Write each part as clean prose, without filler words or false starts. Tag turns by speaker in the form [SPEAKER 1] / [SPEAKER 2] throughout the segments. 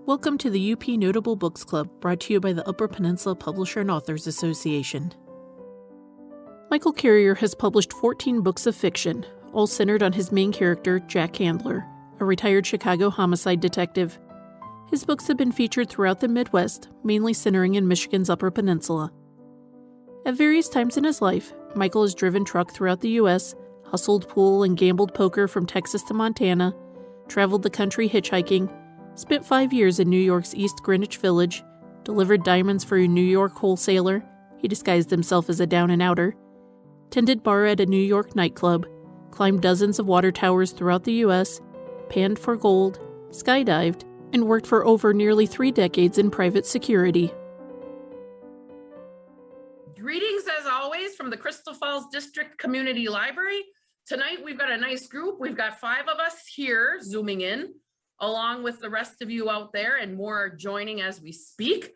[SPEAKER 1] Welcome to the UP Notable Books Club, brought to you by the Upper Peninsula Publisher and Authors Association. Michael Carrier has published 14 books of fiction, all centered on his main character, Jack Handler, a retired Chicago homicide detective. His books have been featured throughout the Midwest, mainly centering in Michigan's Upper Peninsula. At various times in his life, Michael has driven truck throughout the U.S., hustled pool and gambled poker from Texas to Montana, traveled the country hitchhiking, spent 5 years in New York's East Greenwich Village, delivered diamonds for a New York wholesaler, he disguised himself as a down-and-outer, tended bar at a New York nightclub, climbed dozens of water towers throughout the U.S., panned for gold, skydived, and worked for over nearly 3 decades in private security.
[SPEAKER 2] Greetings as always from the Crystal Falls District Community Library. Tonight we've got a nice group. We've got 5 of us here zooming in, along with the rest of you out there, and more joining as we speak.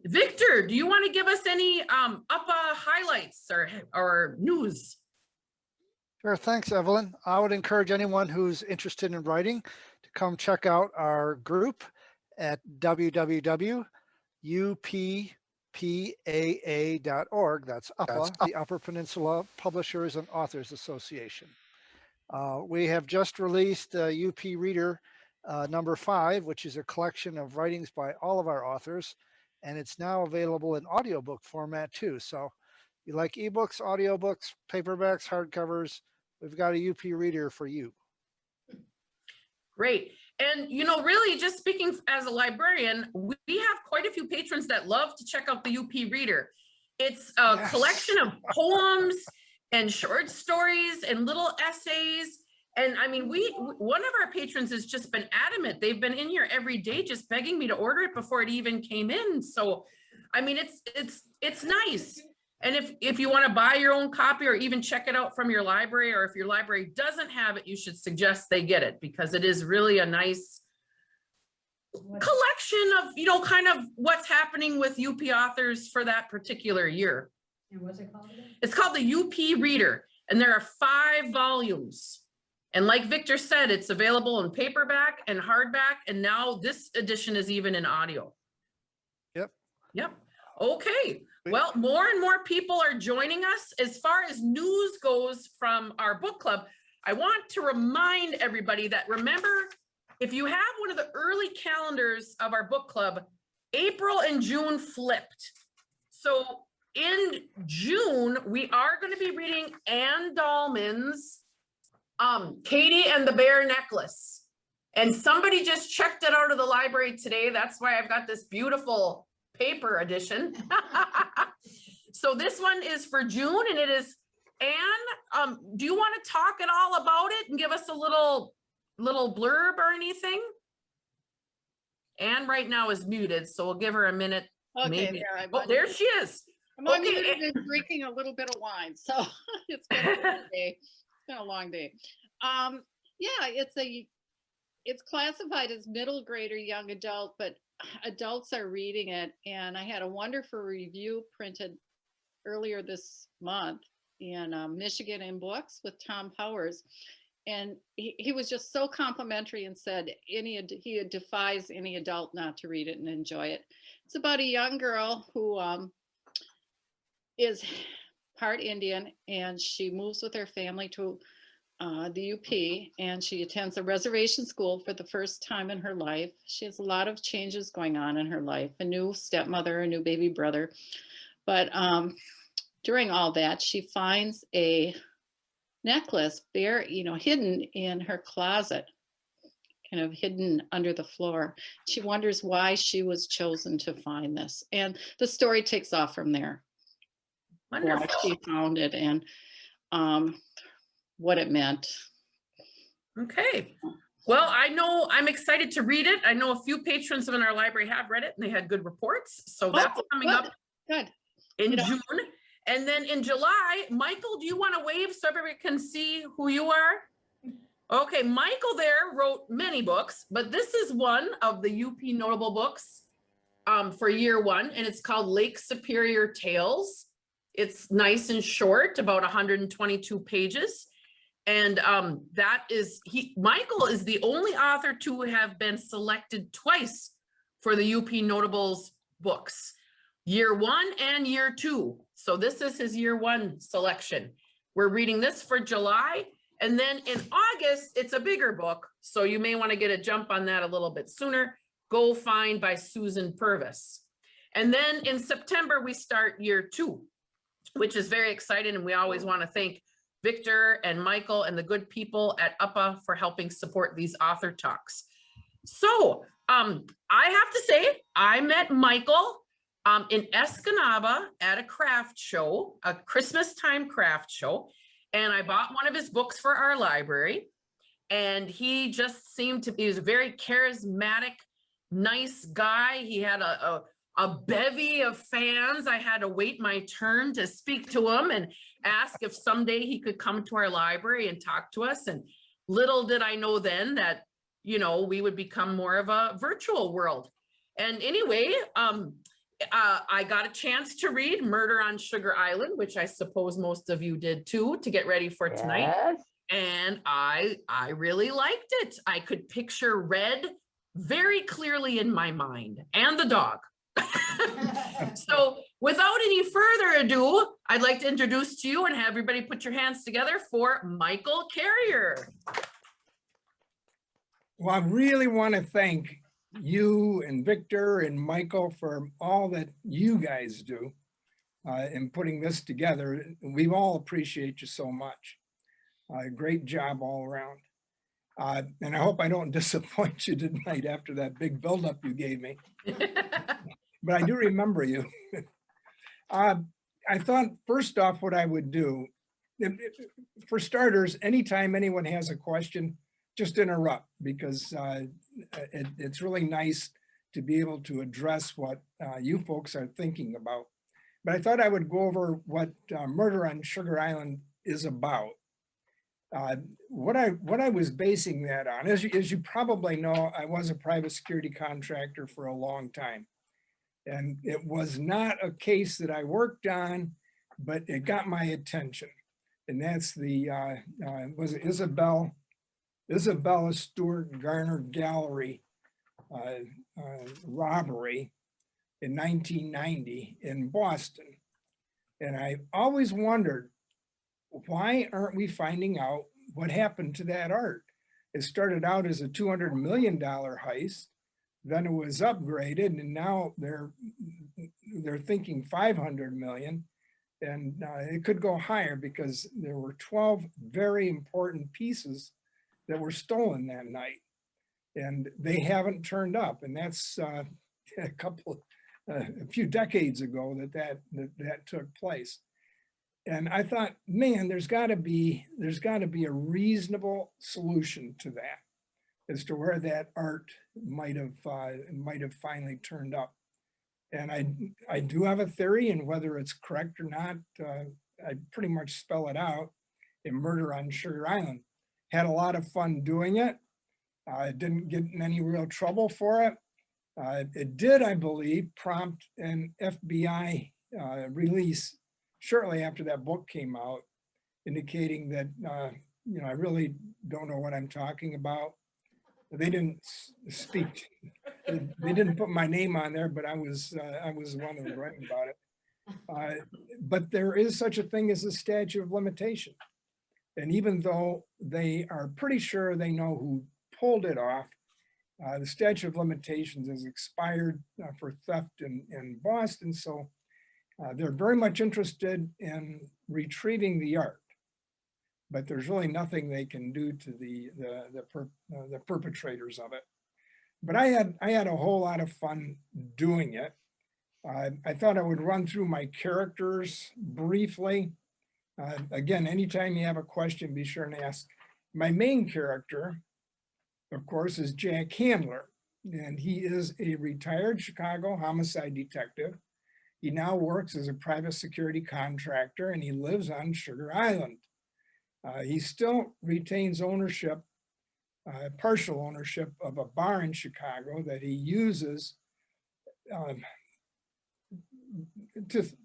[SPEAKER 2] Victor, do you want to give us any UPPAA highlights or news?
[SPEAKER 3] Sure, thanks, Evelyn. I would encourage anyone who's interested in writing to come check out our group at www.UPPAA.org. That's UPPAA, the Upper Peninsula Publishers and Authors Association. We have just released UP Reader number 5, which is a collection of writings by all of our authors, and it's now available in audiobook format too. So you like ebooks, audiobooks, paperbacks, hardcovers, we've got a UP Reader for you.
[SPEAKER 2] Great. And, you know, really just speaking as a librarian, we have quite a few patrons that love to check out the UP Reader. It's a collection of poems and short stories and little essays. And I mean, one of our patrons has just been adamant. They've been in here every day just begging me to order it before it even came in. So, I mean, it's nice. And if you want to buy your own copy or even check it out from your library, or if your library doesn't have it, you should suggest they get it, because it is really a nice collection of, you know, kind of what's happening with UP authors for that particular year.
[SPEAKER 4] And what's it called again?
[SPEAKER 2] It's called the UP Reader, and there are 5 volumes. And like Victor said, it's available in paperback and hardback, and now this edition is even in audio. Yep. Okay. Well, more and more people are joining us. As far as news goes from our book club, I want to remind everybody that, remember, if you have one of the early calendars of our book club, April and June flipped. So in June, we are going to be reading Anne Dahlman's Katie and the Bear Necklace. And somebody just checked it out of the library today. That's why I've got this beautiful paper edition. So this one is for June, and it is Anne. Do you want to talk at all about it and give us a little blurb or anything? Anne right now is muted, so we'll give her a minute.
[SPEAKER 4] Okay,
[SPEAKER 2] maybe. There she is.
[SPEAKER 4] I'm unmuted and drinking a little bit of wine, so it's been a long day. It's been a long day. Yeah, it's classified as middle grade or young adult, but adults are reading it, and I had a wonderful review printed earlier this month in Michigan in Books with Tom Powers, and he was just so complimentary and said he defies any adult not to read it and enjoy it. It's about a young girl who is part Indian, and she moves with her family to the UP, and she attends a reservation school for the first time in her life. She has a lot of changes going on in her life, a new stepmother, a new baby brother. But during all that, she finds a necklace hidden in her closet, kind of hidden under the floor. She wonders why she was chosen to find this. And the story takes off from there.
[SPEAKER 2] Wonderful.
[SPEAKER 4] Why she found it and what it meant.
[SPEAKER 2] Okay. Well, I know I'm excited to read it. I know a few patrons in our library have read it, and they had good reports. So that's coming up in June. And then in July, Michael, do you want to wave so everybody can see who you are? Okay, Michael there wrote many books, but this is one of the UP Notable Books for year 1, and it's called Lake Superior Tales. It's nice and short, about 122 pages. And Michael is the only author to have been selected twice for the UP Notables books, year 1 and year 2. So this is his year 1 selection. We're reading this for July. And then in August, it's a bigger book. So you may want to get a jump on that a little bit sooner. Go Find by Susan Purvis. And then in September, we start year 2, which is very exciting. And we always want to thank Victor and Michael and the good people at UPPAA for helping support these author talks. So I have to say, I met Michael in Escanaba at a craft show, a Christmas time craft show. And I bought one of his books for our library. And he just seemed to be, he was a very charismatic, nice guy. He had a bevy of fans. I had to wait my turn to speak to him and ask if someday he could come to our library and talk to us. And little did I know then that, you know, we would become more of a virtual world. And anyway, I got a chance to read Murder on Sugar Island, which I suppose most of you did too, to get ready for tonight.
[SPEAKER 5] Yes.
[SPEAKER 2] And I really liked it. I could picture Red very clearly in my mind, and the dog. So without any further ado, I'd like to introduce to you and have everybody put your hands together for Michael Carrier.
[SPEAKER 6] Well, I really want to thank you and Victor and Michael for all that you guys do in putting this together. We all appreciate you so much. Great job all around. And I hope I don't disappoint you tonight after that big buildup you gave me. But I do remember you. I thought first off what I would do, for starters, anytime anyone has a question, just interrupt, because it's really nice to be able to address what you folks are thinking about. But I thought I would go over what Murder on Sugar Island is about. What I was basing that on, as you probably know, I was a private security contractor for a long time. And it was not a case that I worked on, but it got my attention. And that's the, was it Isabella Stewart Garner Gallery robbery in 1990 in Boston. And I always wondered, why aren't we finding out what happened to that art? It started out as a $200 million heist, then it was upgraded, and now they're thinking 500 million, and it could go higher because there were 12 very important pieces that were stolen that night, and they haven't turned up. And that's a few decades ago that took place. And I thought, man, there's got to be a reasonable solution to that, as to where that art might have finally turned up. And I do have a theory, and whether it's correct or not, I pretty much spell it out in Murder on Sugar Island. Had a lot of fun doing it. Didn't get in any real trouble for it. It did, I believe, prompt an FBI release shortly after that book came out, indicating that you know, I really don't know what I'm talking about. They didn't speak. They didn't put my name on there, but I was the one who was writing about it. But there is such a thing as a statute of limitation. And even though they are pretty sure they know who pulled it off, the statute of limitations has expired for theft in Boston. So they're very much interested in retrieving the art, but there's really nothing they can do to the perpetrators of it. But I had a whole lot of fun doing it. I thought I would run through my characters briefly. Again, anytime you have a question, be sure and ask. My main character, of course, is Jack Handler, and he is a retired Chicago homicide detective. He now works as a private security contractor, and he lives on Sugar Island. He still retains ownership, partial ownership of a bar in Chicago that he uses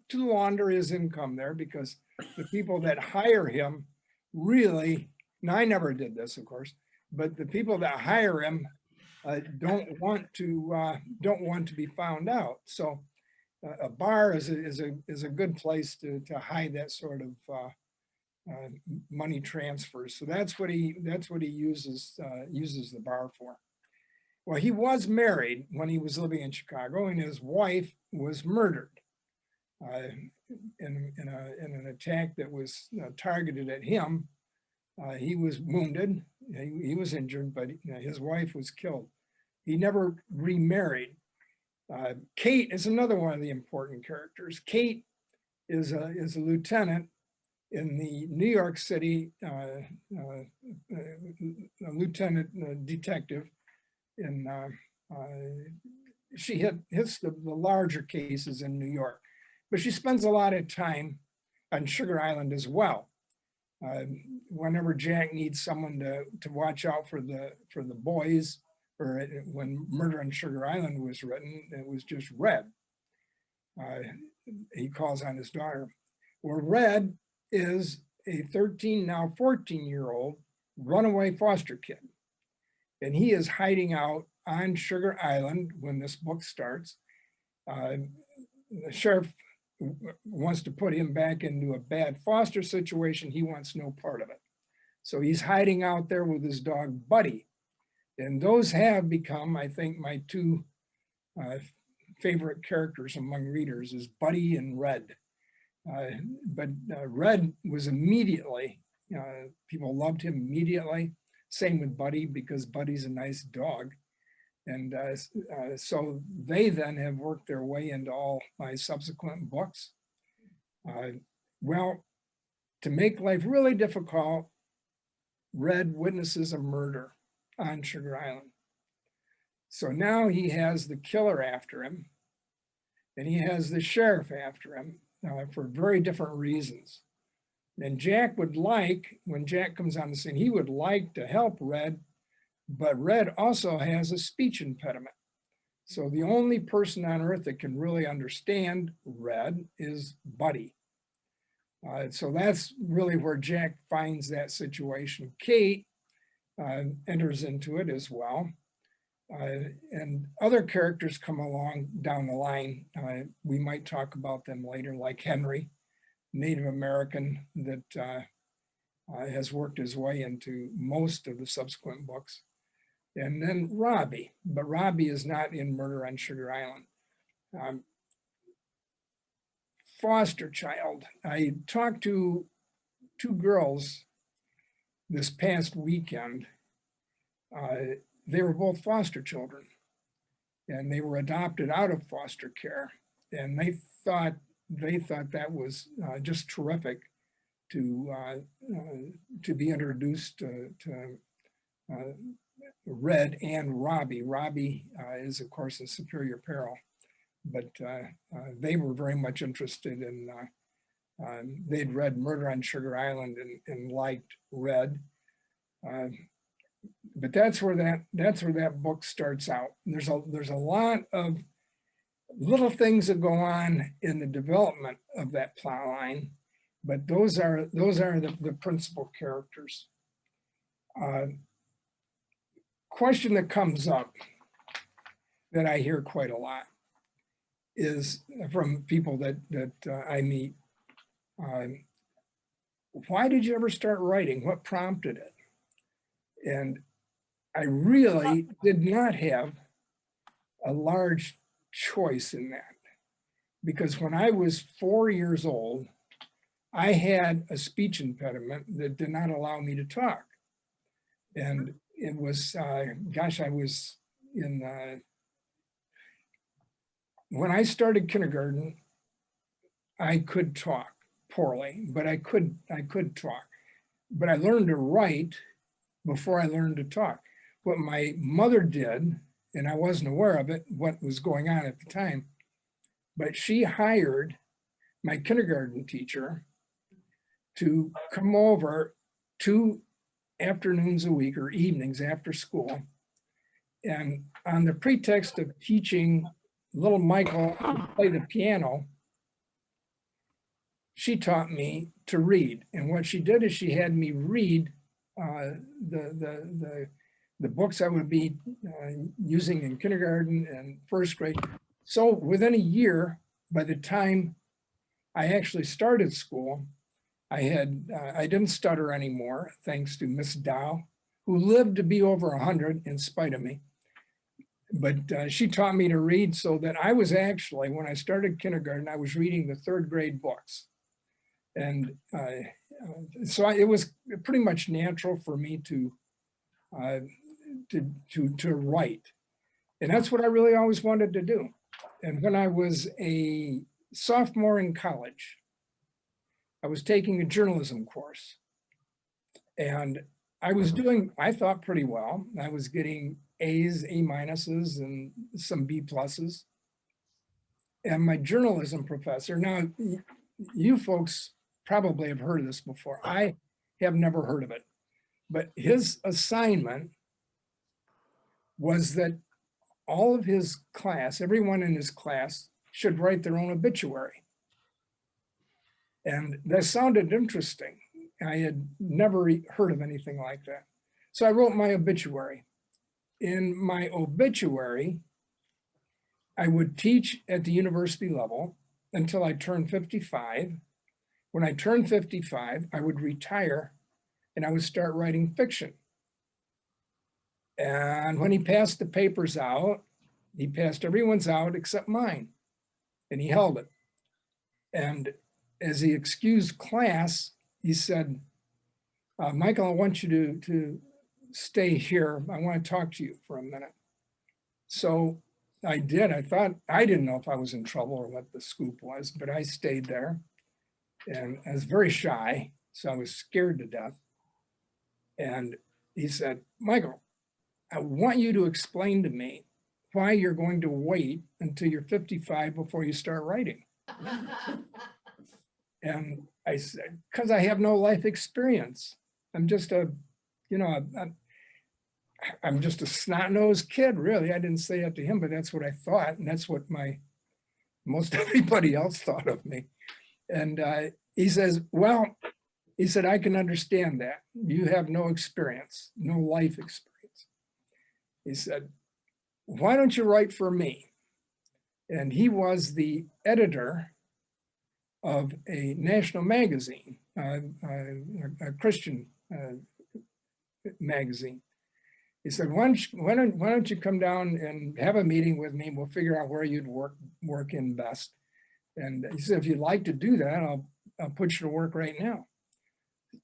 [SPEAKER 6] to launder his income there, because the people that hire him really, now I never did this, of course, but the people that hire him don't want to be found out. So a bar is a good place to hide that sort of money transfers. So that's what he uses the bar for. Well, he was married when he was living in Chicago, and his wife was murdered in an attack that was targeted at him. He was wounded, he was injured, but his wife was killed. He never remarried. Kate is another one of the important characters. Kate is a lieutenant in the New York City, a lieutenant detective. She hits the larger cases in New York, but she spends a lot of time on Sugar Island as well. Whenever Jack needs someone to watch out for the boys, or when Murder on Sugar Island was written, it was just Red. He calls on his daughter. Well, Red is a 13, now 14-year-old runaway foster kid. And he is hiding out on Sugar Island when this book starts. The sheriff wants to put him back into a bad foster situation. He wants no part of it. So he's hiding out there with his dog, Buddy. And those have become, I think, my two favorite characters among readers is Buddy and Red. But Red was immediately, people loved him immediately. Same with Buddy, because Buddy's a nice dog. And so they then have worked their way into all my subsequent books. Well, to make life really difficult, Red witnesses a murder on Sugar Island. So now he has the killer after him, and he has the sheriff after him for very different reasons. And Jack would like, when Jack comes on the scene, he would like to help Red, but Red also has a speech impediment. So the only person on earth that can really understand Red is Buddy. So that's really where Jack finds that situation. Kate enters into it as well. And other characters come along down the line. We might talk about them later, like Henry, Native American, that has worked his way into most of the subsequent books. And then Robbie, but Robbie is not in Murder on Sugar Island. Foster child. I talked to two girls this past weekend. They were both foster children, and they were adopted out of foster care. And they thought that was just terrific to be introduced to Red and Robbie. Robbie is, of course, in Superior Peril, but they were very much interested in, they'd read Murder on Sugar Island and liked Red. But that's where that book starts out. There's a lot of little things that go on in the development of that plot line, but those are the principal characters. Question that comes up that I hear quite a lot is from people that I meet. Why did you ever start writing? What prompted it? And I really did not have a large choice in that, because when I was 4 years old, I had a speech impediment that did not allow me to talk. And it was, gosh, I was in, when I started kindergarten, I could talk poorly, but I could talk. But I learned to write before I learned to talk. What my mother did, and I wasn't aware of it, what was going on at the time, but she hired my kindergarten teacher to come over 2 afternoons a week or evenings after school. And on the pretext of teaching little Michael to play the piano, she taught me to read. And what she did is she had me read the books I would be using in kindergarten and first grade. So within a year, by the time I actually started school, I didn't stutter anymore, thanks to Miss Dow, who lived to be over 100 in spite of me. But she taught me to read, so that I was actually, when I started kindergarten, I was reading the third grade books. And so it was pretty much natural for me to write. And that's what I really always wanted to do. And when I was a sophomore in college, I was taking a journalism course. And I was doing, I thought, pretty well. I was getting A's, A minuses, and some B pluses. And my journalism professor, now you folks probably have heard of this before. I have never heard of it. But his assignment was that all of his class, everyone in his class, should write their own obituary. And that sounded interesting. I had never heard of anything like that. So I wrote my obituary. In my obituary, I would teach at the university level until I turned 55. When I turned 55, I would retire and I would start writing fiction. And when he passed the papers out, he passed everyone's out except mine, and he held it. And as he excused class, he said, Michael, I want you to stay here. I want to talk to you for a minute. So I did. I didn't know if I was in trouble or what the scoop was, but I stayed there. And I was very shy, so I was scared to death. And he said, Michael, I want you to explain to me why you're going to wait until you're 55 before you start writing. And I said, because I have no life experience. I'm just I'm just a snot-nosed kid, really. I didn't say that to him, but that's what I thought. And that's what most everybody else thought of me. And he says, well, he said, I can understand that. You have no experience, no life experience. He said, why don't you write for me? And he was the editor of a national magazine, a Christian magazine. He said, why don't you come down and have a meeting with me? We'll figure out where you'd work in best. And he said, if you'd like to do that, I'll put you to work right now.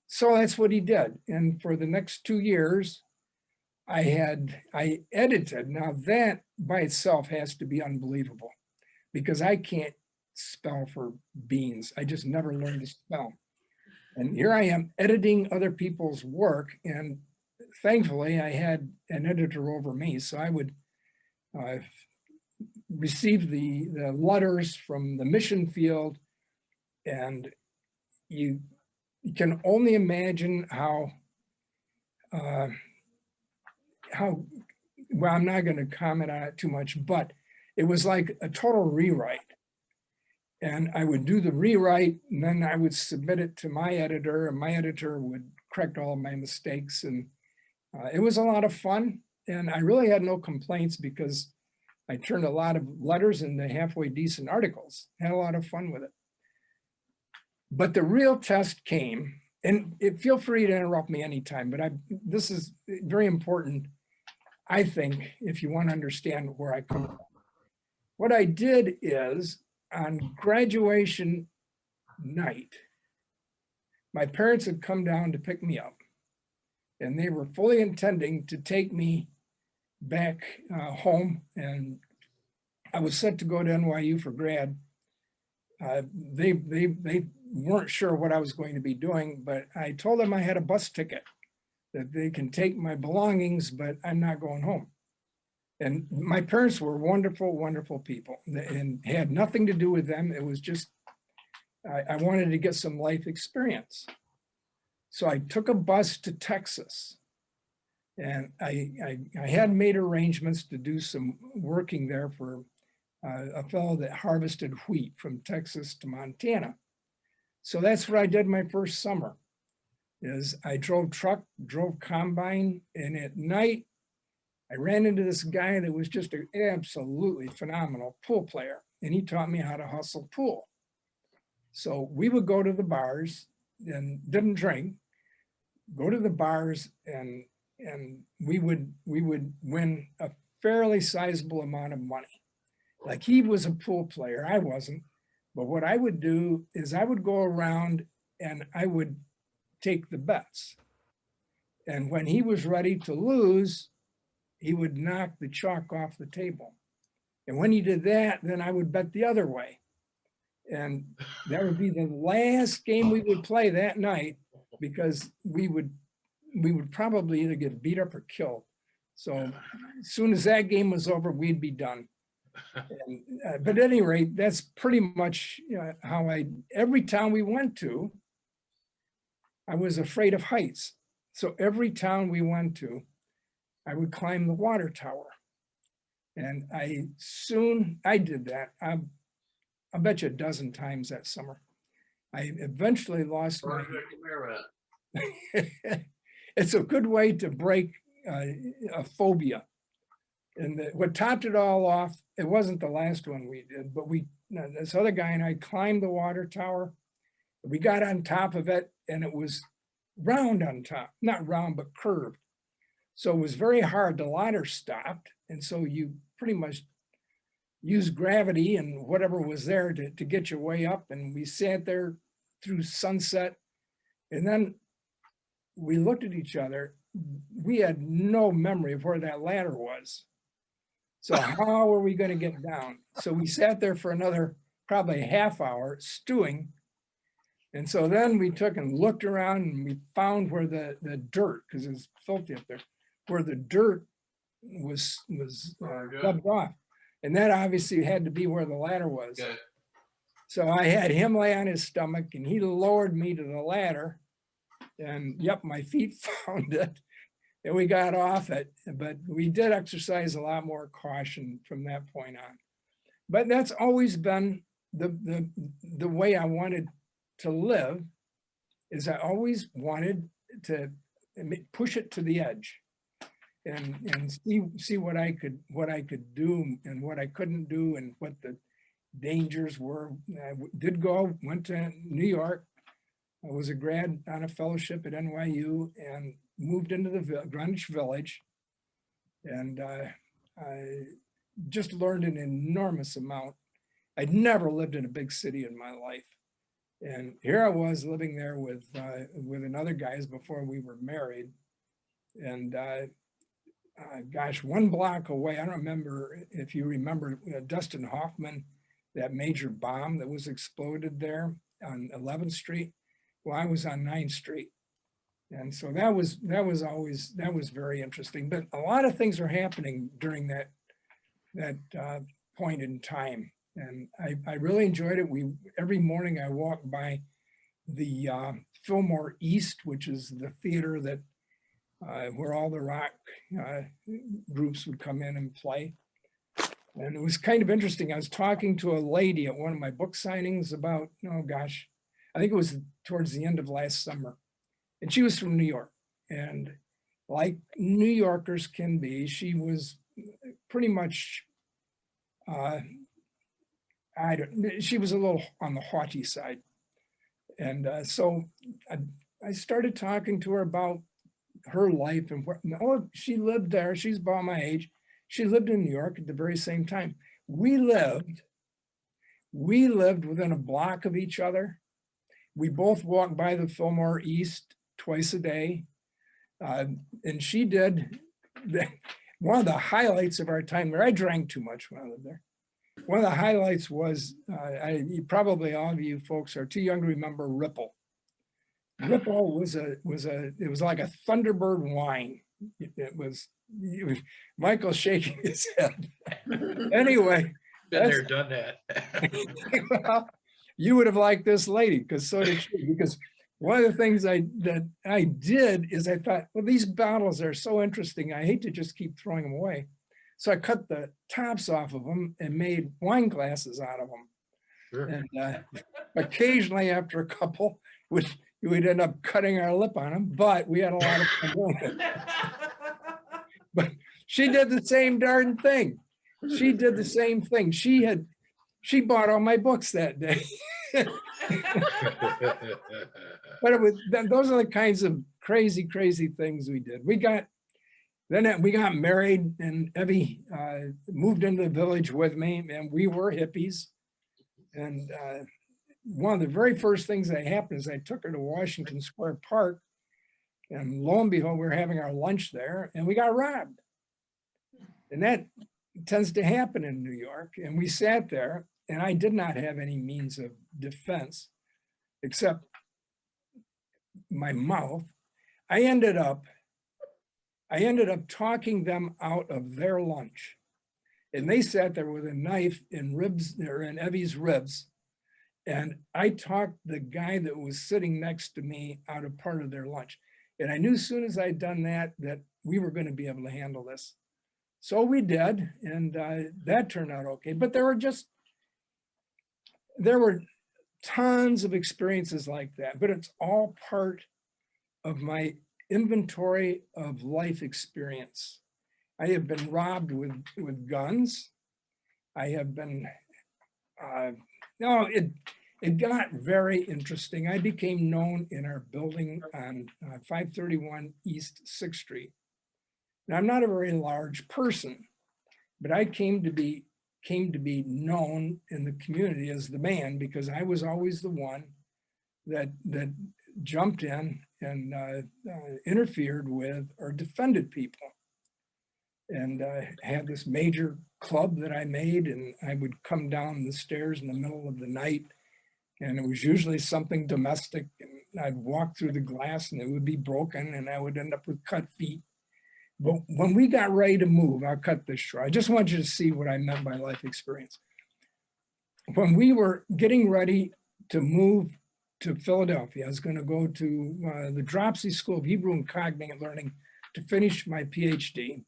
[SPEAKER 6] So that's what he did. And for the next 2 years, I edited. Now that by itself has to be unbelievable, because I can't spell for beans. I just never learned to spell. And here I am editing other people's work. And thankfully I had an editor over me. So I would receive the letters from the mission field. And you can only imagine how well, I'm not going to comment on it too much, but it was like a total rewrite. And I would do the rewrite, and then I would submit it to my editor, and my editor would correct all of my mistakes. And it was a lot of fun. And I really had no complaints, because I turned a lot of letters into halfway decent articles. Had a lot of fun with it. But the real test came, and feel free to interrupt me anytime, but this is very important, I think, if you want to understand where I come from. What I did is, on graduation night, my parents had come down to pick me up, and they were fully intending to take me back home, and I was set to go to NYU for grad. They weren't sure what I was going to be doing, but I told them I had a bus ticket, that they can take my belongings, but I'm not going home. And my parents were wonderful, wonderful people, and had nothing to do with them. It was just, I wanted to get some life experience. So I took a bus to Texas, and I had made arrangements to do some working there for a fellow that harvested wheat from Texas to Montana. So that's what I did my first summer, is I drove truck, drove combine, and at night I ran into this guy that was just an absolutely phenomenal pool player, and he taught me how to hustle pool. So we would go to the bars and didn't drink, go to the bars, and we would win a fairly sizable amount of money. Like, he was a pool player, I wasn't. But what I would do is I would go around and I would take the bets. And when he was ready to lose, he would knock the chalk off the table. And when he did that, then I would bet the other way. And that would be the last game we would play that night, because we would probably either get beat up or killed. So as soon as that game was over, we'd be done. And, but at any rate, that's pretty much how every town we went to, I was afraid of heights. So every town we went to, I would climb the water tower. And I did that. I bet you a dozen times that summer. I eventually lost my. It's a good way to break a phobia. And what topped it all off, it wasn't the last one we did, but this other guy and I climbed the water tower. We got on top of it, and it was round on top, not round, but curved. So it was very hard. The ladder stopped. And so you pretty much use gravity and whatever was there to get your way up. And we sat there through sunset. And then we looked at each other. We had no memory of where that ladder was. So how were we going to get down? So we sat there for another probably a half hour stewing. And so then we took and looked around, and we found where the dirt, because it's filthy up there, where the dirt was rubbed off. And that obviously had to be where the ladder was. Okay. So I had him lay on his stomach, and he lowered me to the ladder, and yep, my feet found it, and we got off it. But we did exercise a lot more caution from that point on. But that's always been the way I wanted to live, is I always wanted to push it to the edge. And see what I could do and what I couldn't do, and what the dangers were. I went to New York. I was a grad on a fellowship at NYU, and moved into the Greenwich Village, and I just learned an enormous amount. I'd never lived in a big city in my life, and here I was living there with another guys before we were married, and. Gosh, 1 block away, I don't remember if you remember Dustin Hoffman, that major bomb that was exploded there on 11th Street. Well, I was on 9th Street. And so that was very interesting. But a lot of things are happening during that point in time. And I really enjoyed it. Every morning I walked by the Fillmore East, which is the theater that where all the rock groups would come in and play. And it was kind of interesting. I was talking to a lady at one of my book signings about, oh gosh, I think it was towards the end of last summer. And she was from New York. And like New Yorkers can be, she was pretty much, she was a little on the haughty side. And so I started talking to her about her life, and she lived there. She's about my age. She lived in New York at the very same time. We lived within a block of each other. We both walked by the Fillmore East twice a day. And she did one of the highlights of our time there. I drank too much when I lived there. One of the highlights was, probably all of you folks are too young to remember Ripple. Ripple was like a Thunderbird wine. It was Michael shaking his head. Anyway.
[SPEAKER 5] Been there, done that.
[SPEAKER 6] Well, you would have liked this lady, because so did she. Because one of the things that I did is I thought, well, these bottles are so interesting. I hate to just keep throwing them away. So I cut the tops off of them and made wine glasses out of them. Sure. And occasionally, after a couple, we'd end up cutting our lip on them, but we had a lot of fun doing it. But She did the same darn thing. She did the same thing. She bought all my books that day. But those are the kinds of crazy, crazy things we did. We got married, and Evie moved into the village with me, and we were hippies. And one of the very first things that happened is I took her to Washington Square Park, and lo and behold, we were having our lunch there, and we got robbed. And that tends to happen in New York. And we sat there, and I did not have any means of defense except my mouth. I ended up talking them out of their lunch. And they sat there with a knife in Evie's ribs. And I talked the guy that was sitting next to me out of part of their lunch. And I knew as soon as I'd done that we were going to be able to handle this. So we did, and that turned out okay. But there were tons of experiences like that, but it's all part of my inventory of life experience. I have been robbed with guns. I have been, it got very interesting. I became known in our building on 531 East 6th Street. Now, I'm not a very large person, but I came to be known in the community as the man, because I was always the one that jumped in and interfered with or defended people. And I had this major club that I made, and I would come down the stairs in the middle of the night, and it was usually something domestic, and I'd walk through the glass and it would be broken, and I would end up with cut feet. But when we got ready to move, I'll cut this short. I just want you to see what I meant by life experience. When we were getting ready to move to Philadelphia, I was going to go to the Dropsy School of Hebrew and Cognitive Learning to finish my PhD.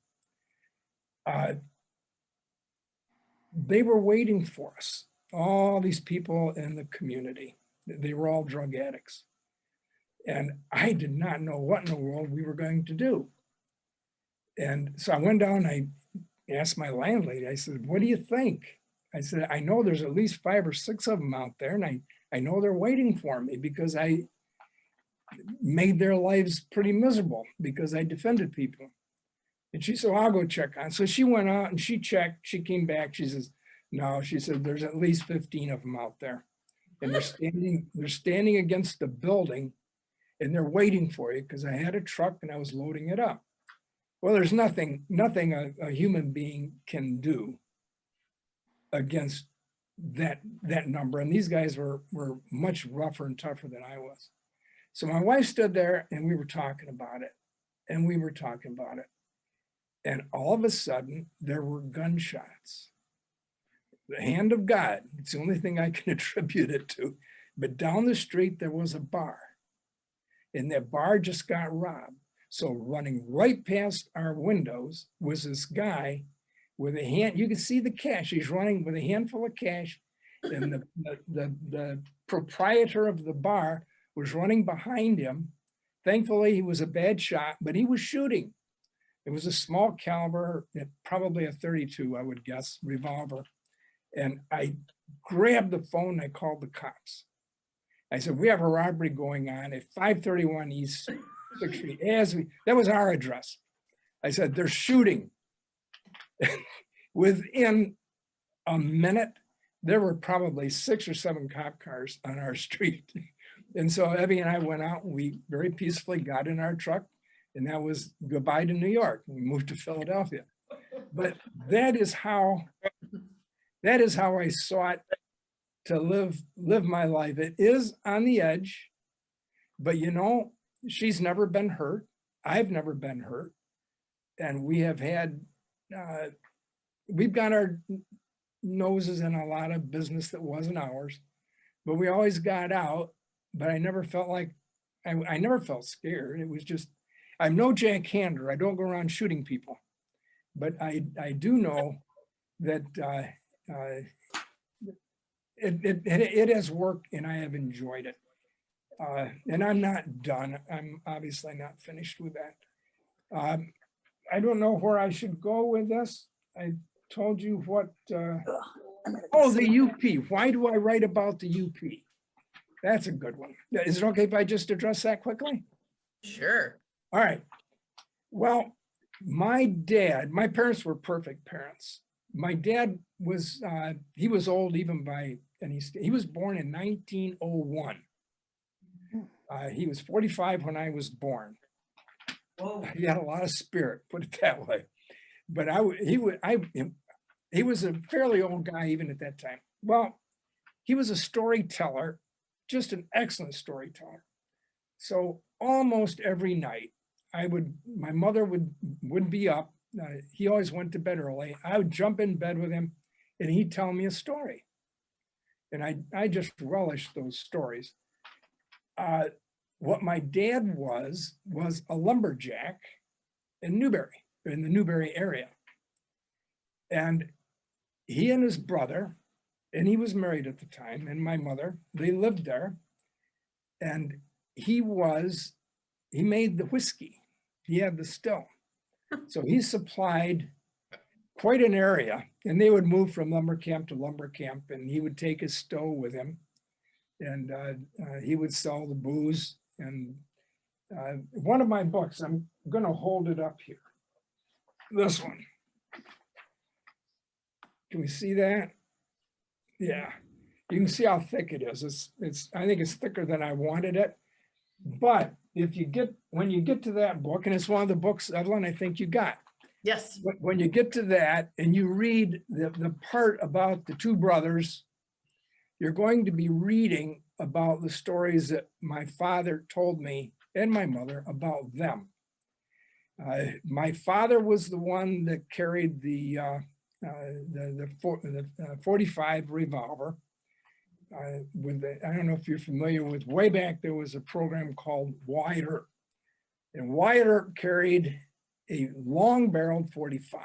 [SPEAKER 6] They were waiting for us, all these people in the community. They were all drug addicts. And I did not know what in the world we were going to do. And so I went down, I asked my landlady, I said, what do you think? I said, I know there's at least 5 or 6 of them out there, and I know they're waiting for me because I made their lives pretty miserable because I defended people. And she said, well, I'll go check on. So she went out and she checked, she came back, she says, no, she said, there's at least 15 of them out there. And they're standing against the building, and they're waiting for you because I had a truck and I was loading it up. Well, there's nothing a human being can do against that number. And these guys were much rougher and tougher than I was. So my wife stood there and we were talking about it, and we were talking about it. And all of a sudden there were gunshots. The hand of God, it's the only thing I can attribute it to. But down the street, there was a bar, and that bar just got robbed. So running right past our windows was this guy with a hand, you can see the cash. He's running with a handful of cash, and the proprietor of the bar was running behind him. Thankfully, he was a bad shot, but he was shooting. It was a small caliber, probably a 32, I would guess, revolver. And I grabbed the phone, I called the cops. I said, we have a robbery going on at 531 East 6th Street. That was our address. I said, they're shooting. Within a minute, there were probably 6 or 7 cop cars on our street. And so Evie and I went out, and we very peacefully got in our truck, and that was goodbye to New York. We moved to Philadelphia. But that is how I sought to live my life. It is on the edge, but you know, she's never been hurt. I've never been hurt. And we have had, we've got our noses in a lot of business that wasn't ours, but we always got out. But I never felt like, I never felt scared. It was just, I'm no Jack Hander. I don't go around shooting people. But I do know that it has worked, and I have enjoyed it. And I'm not done. I'm obviously not finished with that. I don't know where I should go with this. I told you what, oh, the UP. Why do I write about the UP? That's a good one. Is it okay if I just address that quickly?
[SPEAKER 2] Sure.
[SPEAKER 6] All right. Well, my parents were perfect parents. My dad was, he was old even by, and he was born in 1901. He was 45 when I was born.
[SPEAKER 2] Whoa.
[SPEAKER 6] He had a lot of spirit, put it that way. But he was a fairly old guy even at that time. Well, he was a storyteller, just an excellent storyteller. So almost every night, my mother would be up. He always went to bed early. I would jump in bed with him, and he'd tell me a story. And I just relished those stories. What my dad was a lumberjack in Newberry, in the Newberry area. And he and his brother, and he was married at the time, and my mother, they lived there. And he made the whiskey. He had the still. So he supplied quite an area, and they would move from lumber camp to lumber camp, and he would take his still with him, and he would sell the booze. And one of my books, I'm going to hold it up here. This one. Can we see that? Yeah, you can see how thick it is. I think it's thicker than I wanted it. But when you get to that book, and it's one of the books, Evelyn, I think you got.
[SPEAKER 2] Yes.
[SPEAKER 6] When you get to that and you read the part about the two brothers, you're going to be reading about the stories that my father told me and my mother about them. My father was the one that carried the 45 revolver. I don't know if you're familiar with, way back there was a program called Wyatt Earp. And Wyatt Earp carried a long-barreled 45.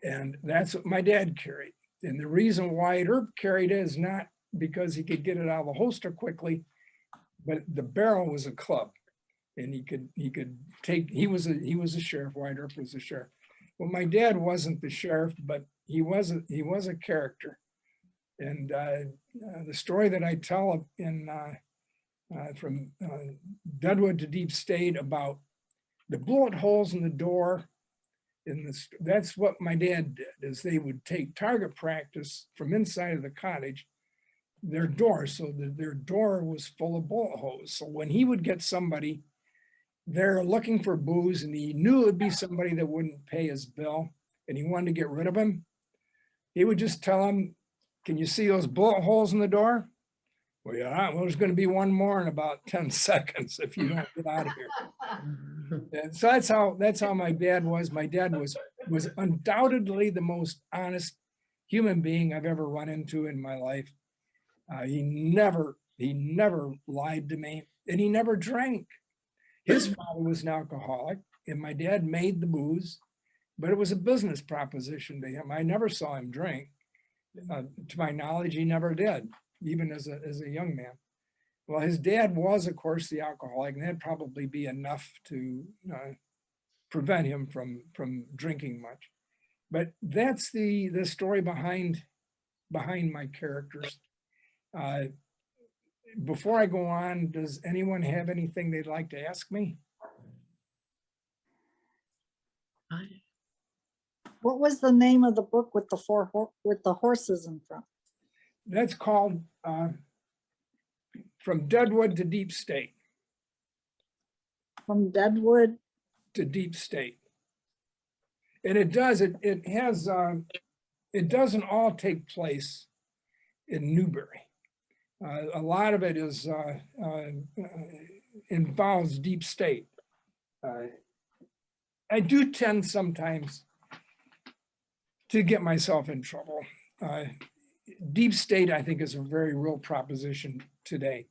[SPEAKER 6] And that's what my dad carried. And the reason Wyatt Earp carried it is not because he could get it out of the holster quickly, but the barrel was a club. And he was a sheriff. Wyatt Earp was a sheriff. Well, my dad wasn't the sheriff, but he was a character. And the story that I tell from Deadwood to Deep State about the bullet holes in the door, that's what my dad did, is they would take target practice from inside of the cottage, their door, so that their door was full of bullet holes. So when he would get somebody there looking for booze, and he knew it would be somebody that wouldn't pay his bill, and he wanted to get rid of him, he would just tell him, "Can you see those bullet holes in the door?" "Well, yeah, well, there's going to be one more in about 10 seconds if you don't get out of here." And so that's how my dad was. My dad was undoubtedly the most honest human being I've ever run into in my life. He never lied to me, and he never drank. His father was an alcoholic, and my dad made the booze, but it was a business proposition to him. I never saw him drink. To my knowledge, he never did, even as a young man. Well, his dad was, of course, the alcoholic, and that'd probably be enough to prevent him from drinking much. But that's the story behind my characters. Before I go on, does anyone have anything they'd like to ask me?
[SPEAKER 5] What was the name of the book with the horses in front?
[SPEAKER 6] That's called From Deadwood to Deep State.
[SPEAKER 5] From Deadwood
[SPEAKER 6] to Deep State. And it doesn't all take place in Newberry. A lot of it involves Deep State. I do tend sometimes to get myself in trouble. Deep State, I think, is a very real proposition today.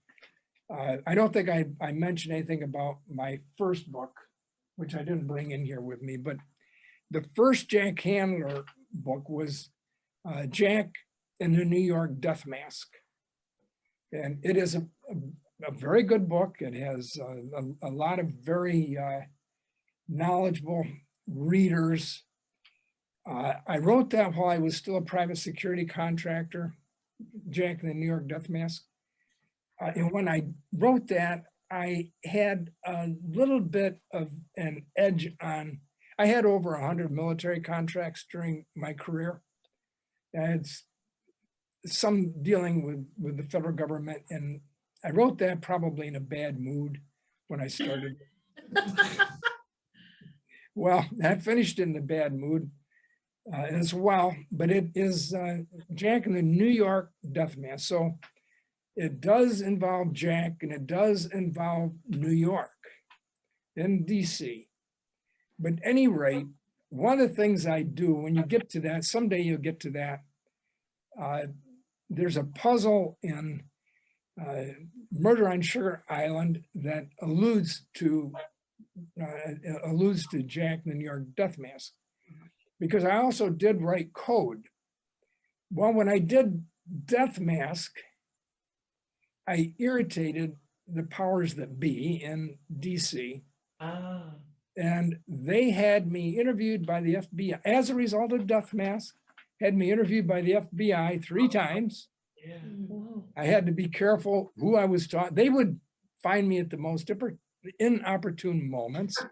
[SPEAKER 6] I don't think I mentioned anything about my first book, which I didn't bring in here with me, but the first Jack Handler book was Jack and the New York Death Mask. And it is a very good book. It has a lot of very knowledgeable readers. I wrote that while I was still a private security contractor, Jack and the New York Death Mask. And when I wrote that, I had a little bit of an edge on, I had over 100 military contracts during my career. I had some dealing with the federal government, and I wrote that probably in a bad mood when I started. Well, I finished in a bad mood as well, but it is Jack and the New York Death Mask. So it does involve Jack, and it does involve New York and DC. But at any rate, one of the things I do when you get to that, someday you'll get to that, there's a puzzle in Murder on Sugar Island that alludes to Jack and the New York Death Mask, because I also did write code. Well, when I did Death Mask, I irritated the powers that be in DC. And they had me interviewed by the FBI as a result of Death Mask, had me interviewed by the FBI 3 times. I had to be careful who I was talking. They would find me at the most inopportune moments,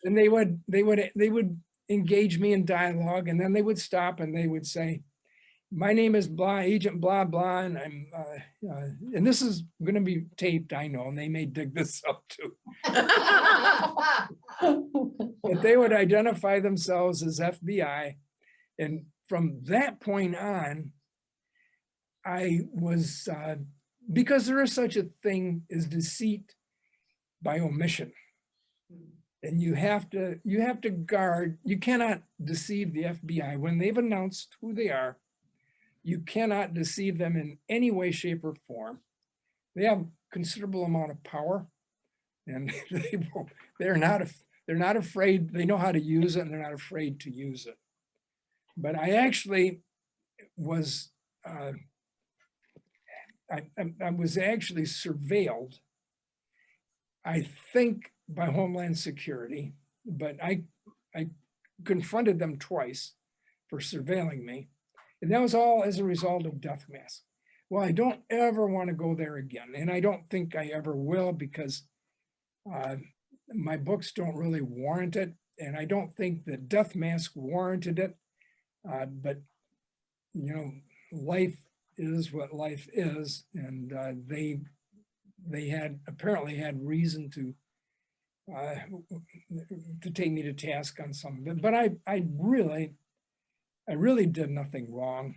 [SPEAKER 6] and they would engage me in dialogue, and then they would stop and they would say, "My name is blah, Agent blah blah, and I'm and this is going to be taped, I know, and they may dig this up too." But they would identify themselves as FBI, and from that point on, I was because there is such a thing as deceit by omission, and you have to guard. You cannot deceive the FBI when they've announced who they are. You cannot deceive them in any way, shape, or form. They have considerable amount of power, and they're not afraid. They know how to use it, and they're not afraid to use it. But I actually was I was actually surveilled, I think, by Homeland Security, but I confronted them twice for surveilling me. And that was all as a result of Death Mask. Well, I don't ever want to go there again. And I don't think I ever will, because my books don't really warrant it. And I don't think that Death Mask warranted it. But, you know, life is what life is. And they had apparently had reason to take me to task on some of it. But I really did nothing wrong.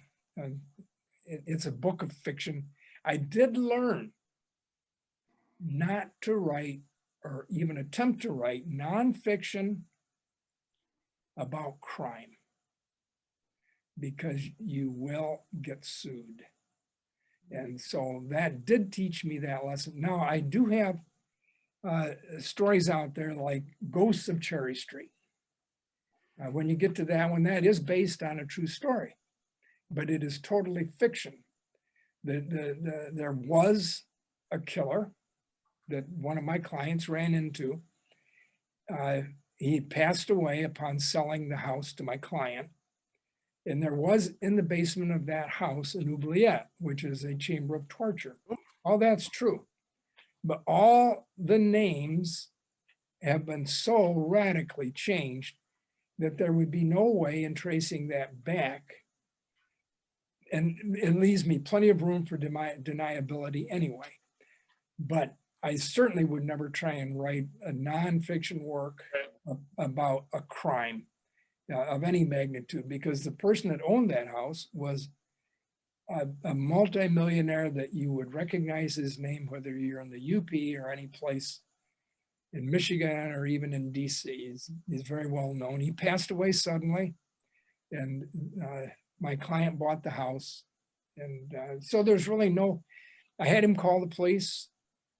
[SPEAKER 6] It's a book of fiction. I did learn not to write or even attempt to write nonfiction about crime, because you will get sued. And so that did teach me that lesson. Now, I do have stories out there like Ghosts of Cherry Street. When you get to that one, that is based on a true story, but it is totally fiction. There was a killer that one of my clients ran into. He passed away upon selling the house to my client. And there was in the basement of that house an oubliette, which is a chamber of torture. All that's true. But all the names have been so radically changed that there would be no way in tracing that back. And it leaves me plenty of room for deniability anyway. But I certainly would never try and write a nonfiction work about a crime of any magnitude, because the person that owned that house was a multimillionaire that you would recognize his name, whether you're in the UP or any place in Michigan or even in DC. He's very well known. He passed away suddenly, and my client bought the house. And so there's really I had him call the police,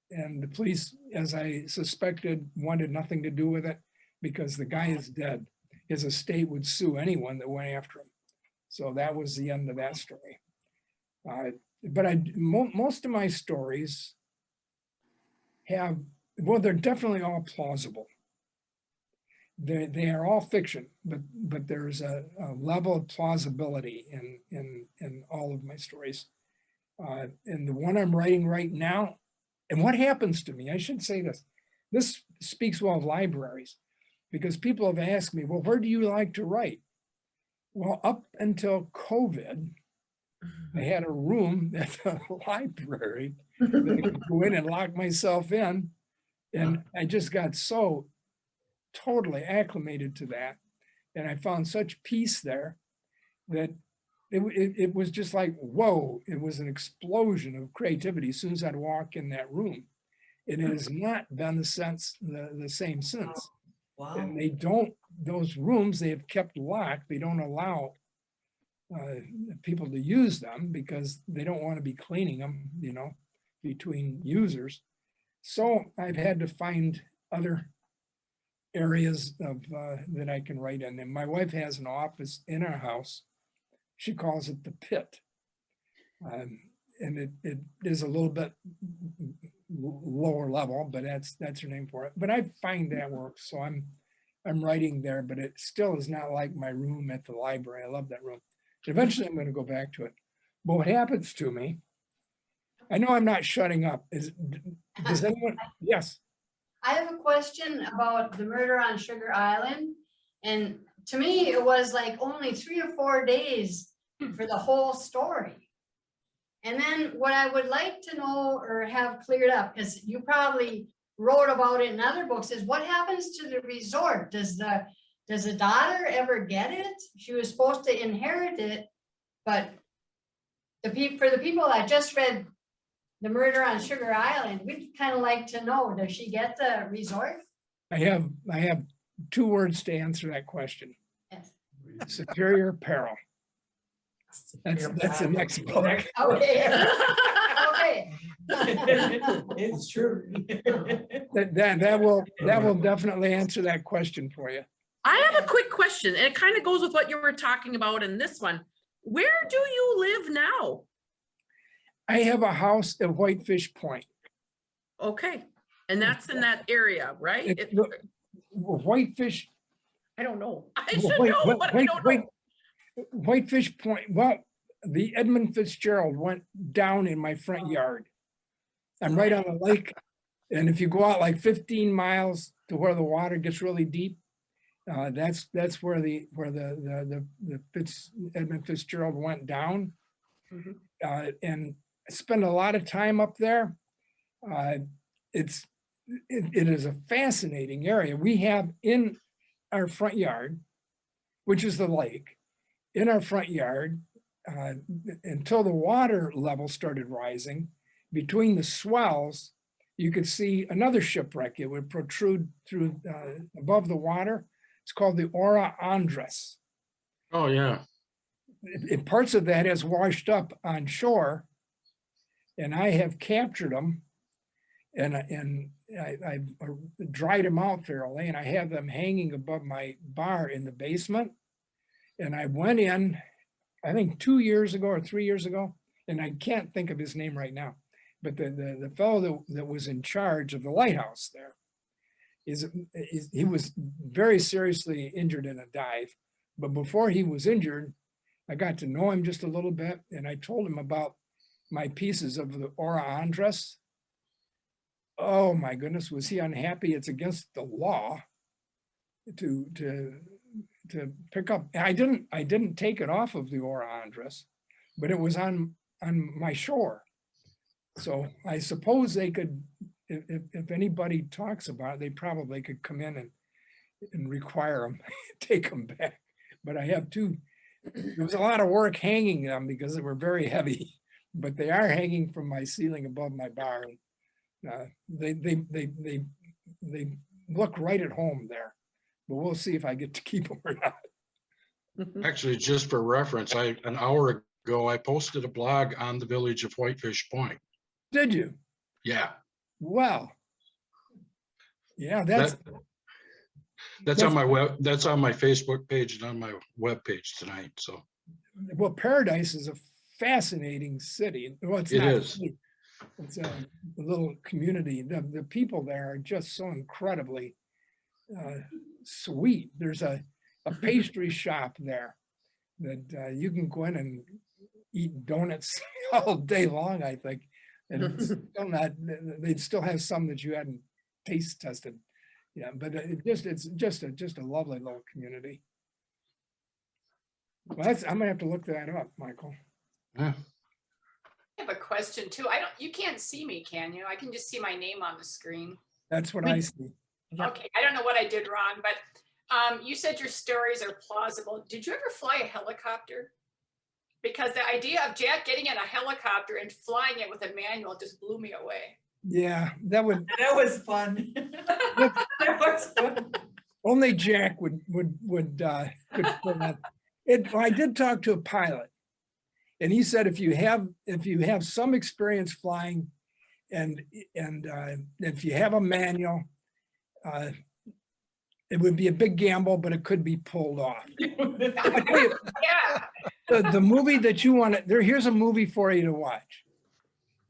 [SPEAKER 6] and the police, as I suspected, wanted nothing to do with it because the guy is dead. His estate would sue anyone that went after him. So that was the end of that story. But most of my stories they're definitely all plausible. they are all fiction, but there's a level of plausibility in all of my stories. And the one I'm writing right now, and what happens to me, I should say this. This speaks well of libraries, because people have asked me, well, where do you like to write? Well, up until COVID, I had a room at the library that I could go in and lock myself in. And I just got so totally acclimated to that. And I found such peace there that it was just like, whoa, it was an explosion of creativity as soon as I'd walk in that room. And it has not been the same since.
[SPEAKER 7] Wow.
[SPEAKER 6] And they don't, those rooms they have kept locked, they don't allow people to use them because they don't want to be cleaning them, you know, between users. So I've had to find other areas of that I can write in. And my wife has an office in our house. She calls it the pit. And it is a little bit lower level, but that's her name for it. But I find that works. So I'm writing there, but it still is not like my room at the library. I love that room. Eventually I'm going to go back to it. But what happens to me, I know I'm not shutting up. Does anyone? Yes.
[SPEAKER 7] I have a question about the murder on Sugar Island. And to me, it was like only 3 or 4 days for the whole story. And then what I would like to know or have cleared up, because you probably wrote about it in other books, is what happens to the resort? Does the daughter ever get it? She was supposed to inherit it, but for the people that just read The Murder on Sugar Island, we'd kind of like to know, does she get the resort?
[SPEAKER 6] I have 2 words to answer that question.
[SPEAKER 7] Yes.
[SPEAKER 6] Superior peril. That's the next book.
[SPEAKER 7] Okay. Okay.
[SPEAKER 8] It's true.
[SPEAKER 6] That will definitely answer that question for you.
[SPEAKER 2] I have a quick question, and it kind of goes with what you were talking about in this one. Where do you live now?
[SPEAKER 6] I have a house at Whitefish Point.
[SPEAKER 2] Okay, and that's in that area, right?
[SPEAKER 6] Whitefish.
[SPEAKER 2] I don't know. I should know, but I don't know.
[SPEAKER 6] Whitefish Point. Well, the Edmund Fitzgerald went down in my front yard. I'm right on the lake, and if you go out like 15 miles to where the water gets really deep, that's where the Edmund Fitzgerald went down.
[SPEAKER 2] Mhm.
[SPEAKER 6] And I spend a lot of time up there. It is a fascinating area. We have in our front yard, which is the lake, in our front yard, until the water level started rising, between the swells, you could see another shipwreck. It would protrude through above the water. It's called the Ora Andres.
[SPEAKER 8] Oh, yeah.
[SPEAKER 6] Parts of that has washed up on shore, and I have captured them, and I've dried them out thoroughly, and I have them hanging above my bar in the basement. And I went in, I think 2 years ago or 3 years ago, and I can't think of his name right now, but the fellow that was in charge of the lighthouse there, he was very seriously injured in a dive. But before he was injured, I got to know him just a little bit, and I told him about my pieces of the Ora Andres. Oh my goodness, was he unhappy? It's against the law to pick up. I didn't take it off of the Ora Andres, but it was on my shore. So I suppose they could, if anybody talks about it, they probably could come in and require them, take them back. But I have two. There was a lot of work hanging them because they were very heavy, but they are hanging from my ceiling above my bar. They look right at home there, but we'll see if I get to keep them or not.
[SPEAKER 8] Actually, just for reference, an hour ago, I posted a blog on the village of Whitefish Point.
[SPEAKER 6] Did you?
[SPEAKER 8] Yeah.
[SPEAKER 6] Well, yeah,
[SPEAKER 8] That's on my web. That's on my Facebook page and on my web page tonight. So,
[SPEAKER 6] well, Paradise is a fascinating city. Well, it's
[SPEAKER 8] it
[SPEAKER 6] not.
[SPEAKER 8] is.
[SPEAKER 6] It's a little community. The people there are just so incredibly sweet. There's a pastry shop there that you can go in and eat donuts all day long, I think. And it's still not, they'd still have some that you hadn't taste tested. Yeah, but it's just a lovely little community. Well, I'm gonna have to look that up, Michael.
[SPEAKER 8] Yeah.
[SPEAKER 9] I have a question too. You can't see me, can you? I can just see my name on the screen.
[SPEAKER 6] That's what I see.
[SPEAKER 9] Okay, I don't know what I did wrong, but you said your stories are plausible. Did you ever fly a helicopter? Because the idea of Jack getting in a helicopter and flying it with a manual just blew me away.
[SPEAKER 6] Yeah, that would.
[SPEAKER 10] That was fun. That was fun.
[SPEAKER 6] Only Jack could pull that. I did talk to a pilot, and he said if you have some experience flying, and if you have a manual, it would be a big gamble, but it could be pulled off. I tell you,
[SPEAKER 9] Yeah.
[SPEAKER 6] the movie that you want to, here's a movie for you to watch.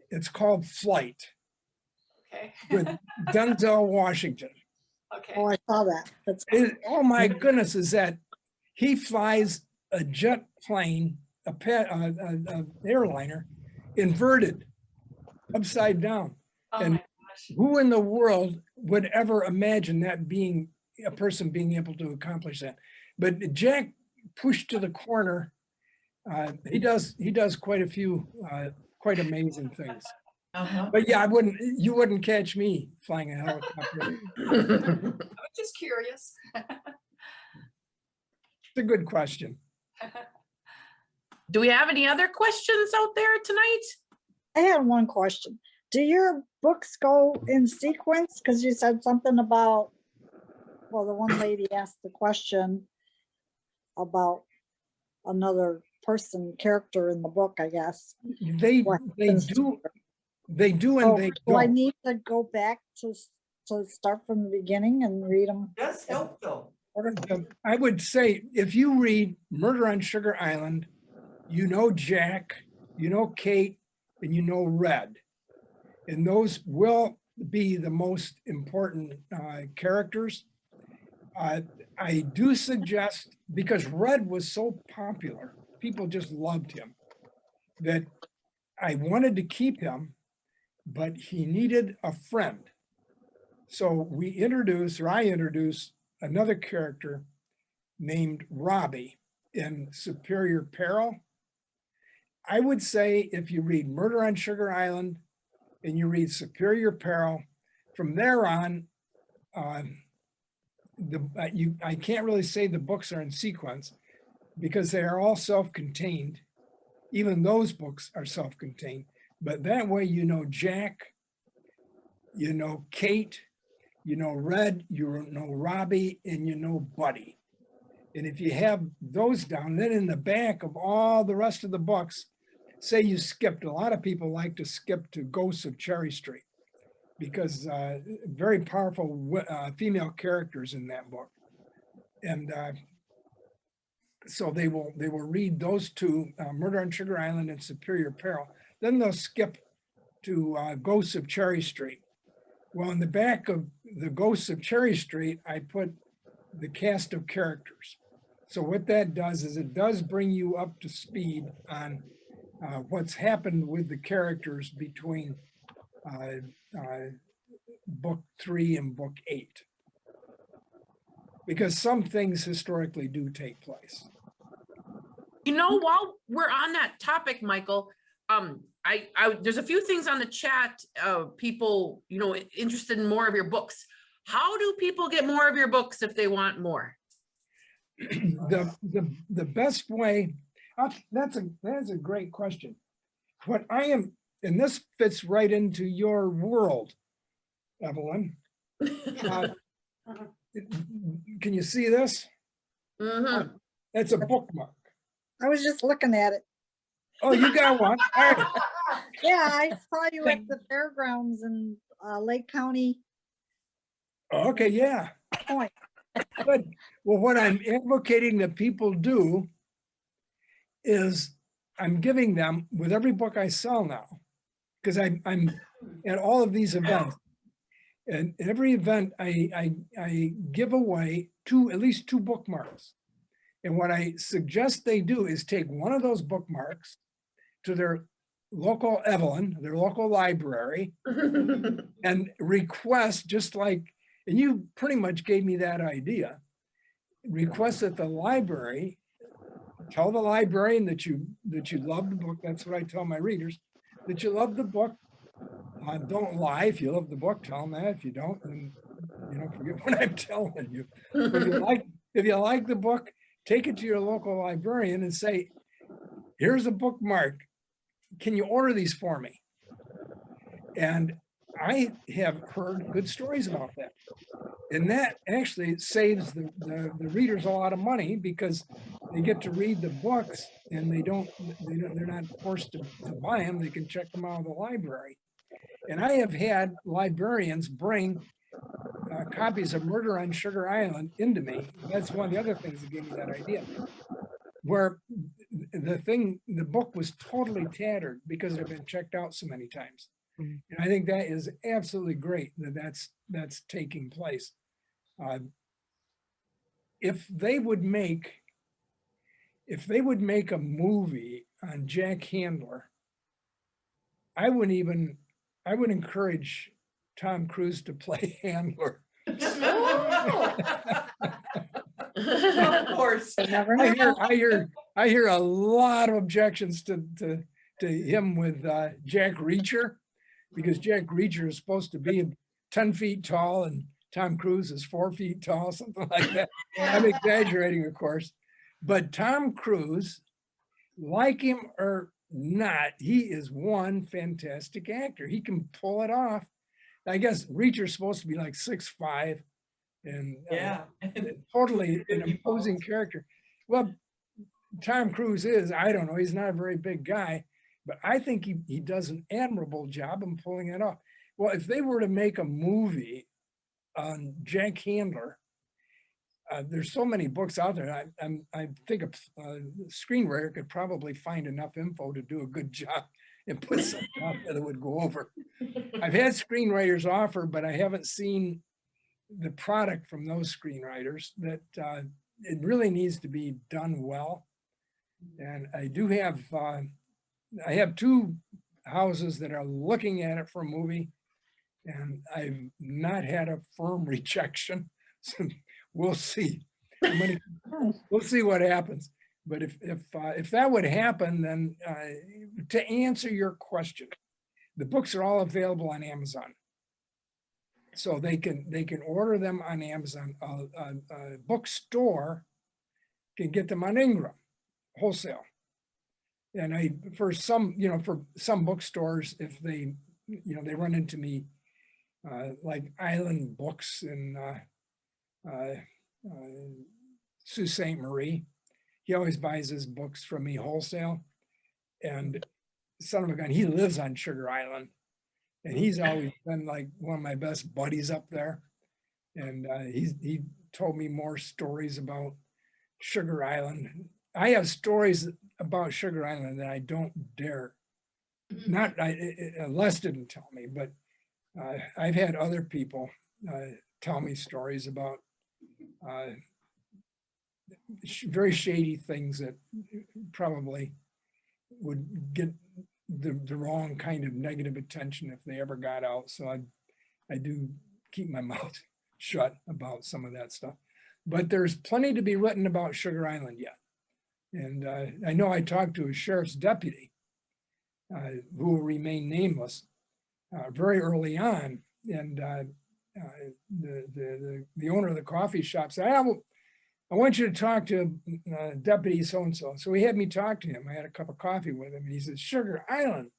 [SPEAKER 6] It's called Flight
[SPEAKER 9] Okay.
[SPEAKER 6] with Denzel Washington.
[SPEAKER 9] Okay.
[SPEAKER 5] Oh, I saw that. That's
[SPEAKER 6] Oh my goodness, is that he flies a jet plane, a airliner, inverted, upside down.
[SPEAKER 9] Oh
[SPEAKER 6] And
[SPEAKER 9] my gosh.
[SPEAKER 6] who in the world would ever imagine that being a person being able to accomplish that? But Jack pushed to the corner. He does quite a few quite amazing things. But yeah, you wouldn't catch me flying a helicopter.
[SPEAKER 9] I'm just curious.
[SPEAKER 6] It's a good question.
[SPEAKER 2] Do we have any other questions out there tonight?
[SPEAKER 5] I had one question. Do your books go in sequence? Because you said something about, well, the one lady asked the question about another character in the book, I guess.
[SPEAKER 6] They
[SPEAKER 5] What
[SPEAKER 6] do
[SPEAKER 5] happens to her?
[SPEAKER 6] they do
[SPEAKER 5] Oh,
[SPEAKER 6] and they
[SPEAKER 5] do I
[SPEAKER 6] don't.
[SPEAKER 5] need to go back to start from the beginning and read them?
[SPEAKER 10] Does help though.
[SPEAKER 6] I would say if you read Murder on Sugar Island, you know Jack, you know Kate, and you know Red. And those will be the most important characters. I do suggest, because Red was so popular, people just loved him, that I wanted to keep him, but he needed a friend. So I introduced another character named Robbie in Superior Peril. I would say if you read Murder on Sugar Island and you read Superior Peril, from there on, I can't really say the books are in sequence because they are all self-contained. Even those books are self-contained, but that way you know Jack, you know Kate, you know Red, you know Robbie, and you know Buddy. And if you have those down, then in the back of all the rest of the books, say you skipped, a lot of people like to skip to Ghosts of Cherry Street because very powerful female characters in that book. And so they will read those two, Murder on Sugar Island and Superior Peril. Then they'll skip to Ghosts of Cherry Street. Well, in the back of the Ghosts of Cherry Street, I put the cast of characters. So what that does is it does bring you up to speed on what's happened with the characters between book 3 and book 8. Because some things historically do take place.
[SPEAKER 2] You know, while we're on that topic, Michael, there's a few things on the chat, people, interested in more of your books. How do people get more of your books if they want more?
[SPEAKER 6] The best way, that's a great question. What I am, and this fits right into your world, Evelyn. Can you see this?
[SPEAKER 2] Mm-hmm.
[SPEAKER 6] That's a bookmark.
[SPEAKER 5] I was just looking at it.
[SPEAKER 6] Oh, you got one. All right.
[SPEAKER 5] Yeah, I saw you at the fairgrounds in Lake County
[SPEAKER 6] Okay, yeah.
[SPEAKER 5] Point.
[SPEAKER 6] But well, what I'm advocating that people do is I'm giving them with every book I sell now, because I'm at all of these events, and every event I give away at least two bookmarks. And what I suggest they do is take one of those bookmarks to their local Evelyn, their local library, and request, just like, and you pretty much gave me that idea, request that the library, tell the librarian that you love the book. That's what I tell my readers, that you love the book. Don't lie. If you love the book, tell them that. If you don't, then forget what I'm telling you. But if you like the book, take it to your local librarian and say, here's a bookmark. Can you order these for me? And I have heard good stories about that. And that actually saves the readers a lot of money, because they get to read the books and they're not forced to buy them. They can check them out of the library. And I have had librarians bring copies of Murder on Sugar Island into me. That's one of the other things that gave me that idea, where the book was totally tattered because it had been checked out so many times. And I think that is absolutely great that's taking place. If they would make a movie on Jack Handler, I would encourage Tom Cruise to play Handler.
[SPEAKER 10] Of course.
[SPEAKER 5] You never know.
[SPEAKER 6] I hear a lot of objections to him with Jack Reacher, because Jack Reacher is supposed to be 10 feet tall and Tom Cruise is 4 feet tall, something like that. I'm exaggerating, of course. But Tom Cruise, like him or not, he is one fantastic actor. He can pull it off. I guess Reacher's supposed to be like 6'5", and
[SPEAKER 10] Yeah.
[SPEAKER 6] totally an imposing character. Well, Tom Cruise is, I don't know, he's not a very big guy, but I think he does an admirable job in pulling it off. Well, if they were to make a movie on Jack Handler, there's so many books out there. I think a screenwriter could probably find enough info to do a good job and put something out there that would go over. I've had screenwriters offer, but I haven't seen the product from those screenwriters. That it really needs to be done well. And I do have, I have two houses that are looking at it for a movie, and I've not had a firm rejection. So we'll see. We'll see what happens. But if that would happen, then to answer your question, the books are all available on Amazon. So they can order them on Amazon. A bookstore can get them on Ingram wholesale. And for some bookstores, if they run into me, like Island Books and Sault Ste. Marie, he always buys his books from me wholesale. And son of a gun, he lives on Sugar Island, and he's always been like one of my best buddies up there. And he told me more stories about Sugar Island. I have stories about Sugar Island that I don't dare. Les didn't tell me, but I've had other people tell me stories about very shady things that probably would get the wrong kind of negative attention if they ever got out. So I do keep my mouth shut about some of that stuff. But there's plenty to be written about Sugar Island yet. And I know I talked to a sheriff's deputy who will remain nameless very early on. And the owner of the coffee shop said, I want you to talk to Deputy so-and-so. So he had me talk to him. I had a cup of coffee with him, and he said, Sugar Island.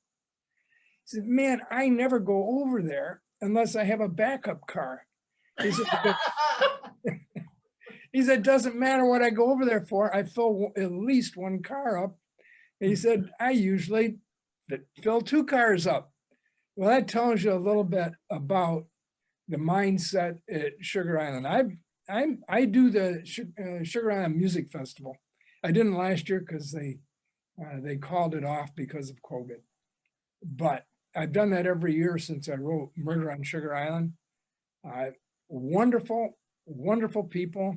[SPEAKER 6] He said, man, I never go over there unless I have a backup car. He said, he said, doesn't matter what I go over there for, I fill at least one car up. And he said, I usually fill 2 cars up. Well, that tells you a little bit about the mindset at Sugar Island. I do the Sugar Island Music Festival. I didn't last year because they called it off because of COVID. But I've done that every year since I wrote Murder on Sugar Island. Wonderful, wonderful people.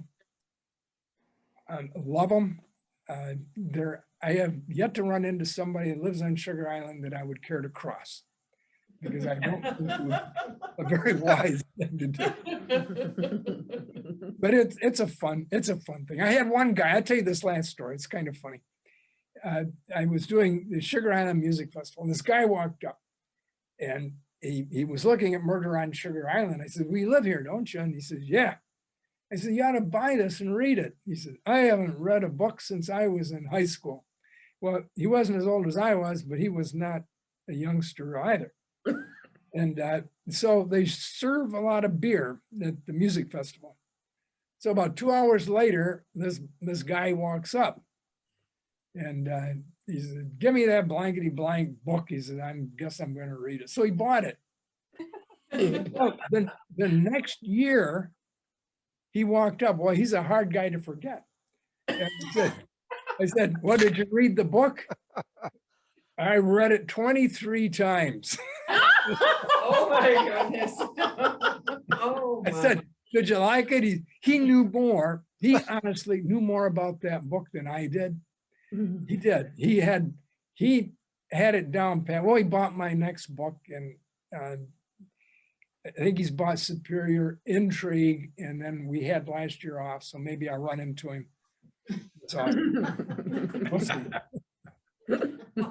[SPEAKER 6] Love them. I have yet to run into somebody that lives on Sugar Island that I would care to cross, because I don't think it would be a very wise thing to do. But it's a fun thing. I had one guy, I'll tell you this last story. It's kind of funny. I was doing the Sugar Island Music Festival, and this guy walked up, and he was looking at Murder on Sugar Island. I said, "We live here, don't you?" And he says, "Yeah." I said, "You ought to buy this and read it." He said, "I haven't read a book since I was in high school." Well, he wasn't as old as I was, but he was not a youngster either. And so they serve a lot of beer at the music festival. So about 2 hours later, this guy walks up, and he said, "Give me that blankety blank book." He said, "I guess I'm going to read it." So he bought it. Well, then the next year, he walked up. Well, he's a hard guy to forget. And I said, "Well, did you read the book?" "I read it 23 times.
[SPEAKER 10] Oh my goodness. Oh
[SPEAKER 6] I said, "Did you like it?" He knew more. He honestly knew more about that book than I did. He did. He had it down pat. Well, he bought my next book, and I think he's bought Superior Intrigue, and then we had last year off, so maybe I'll run into him. So we'll see.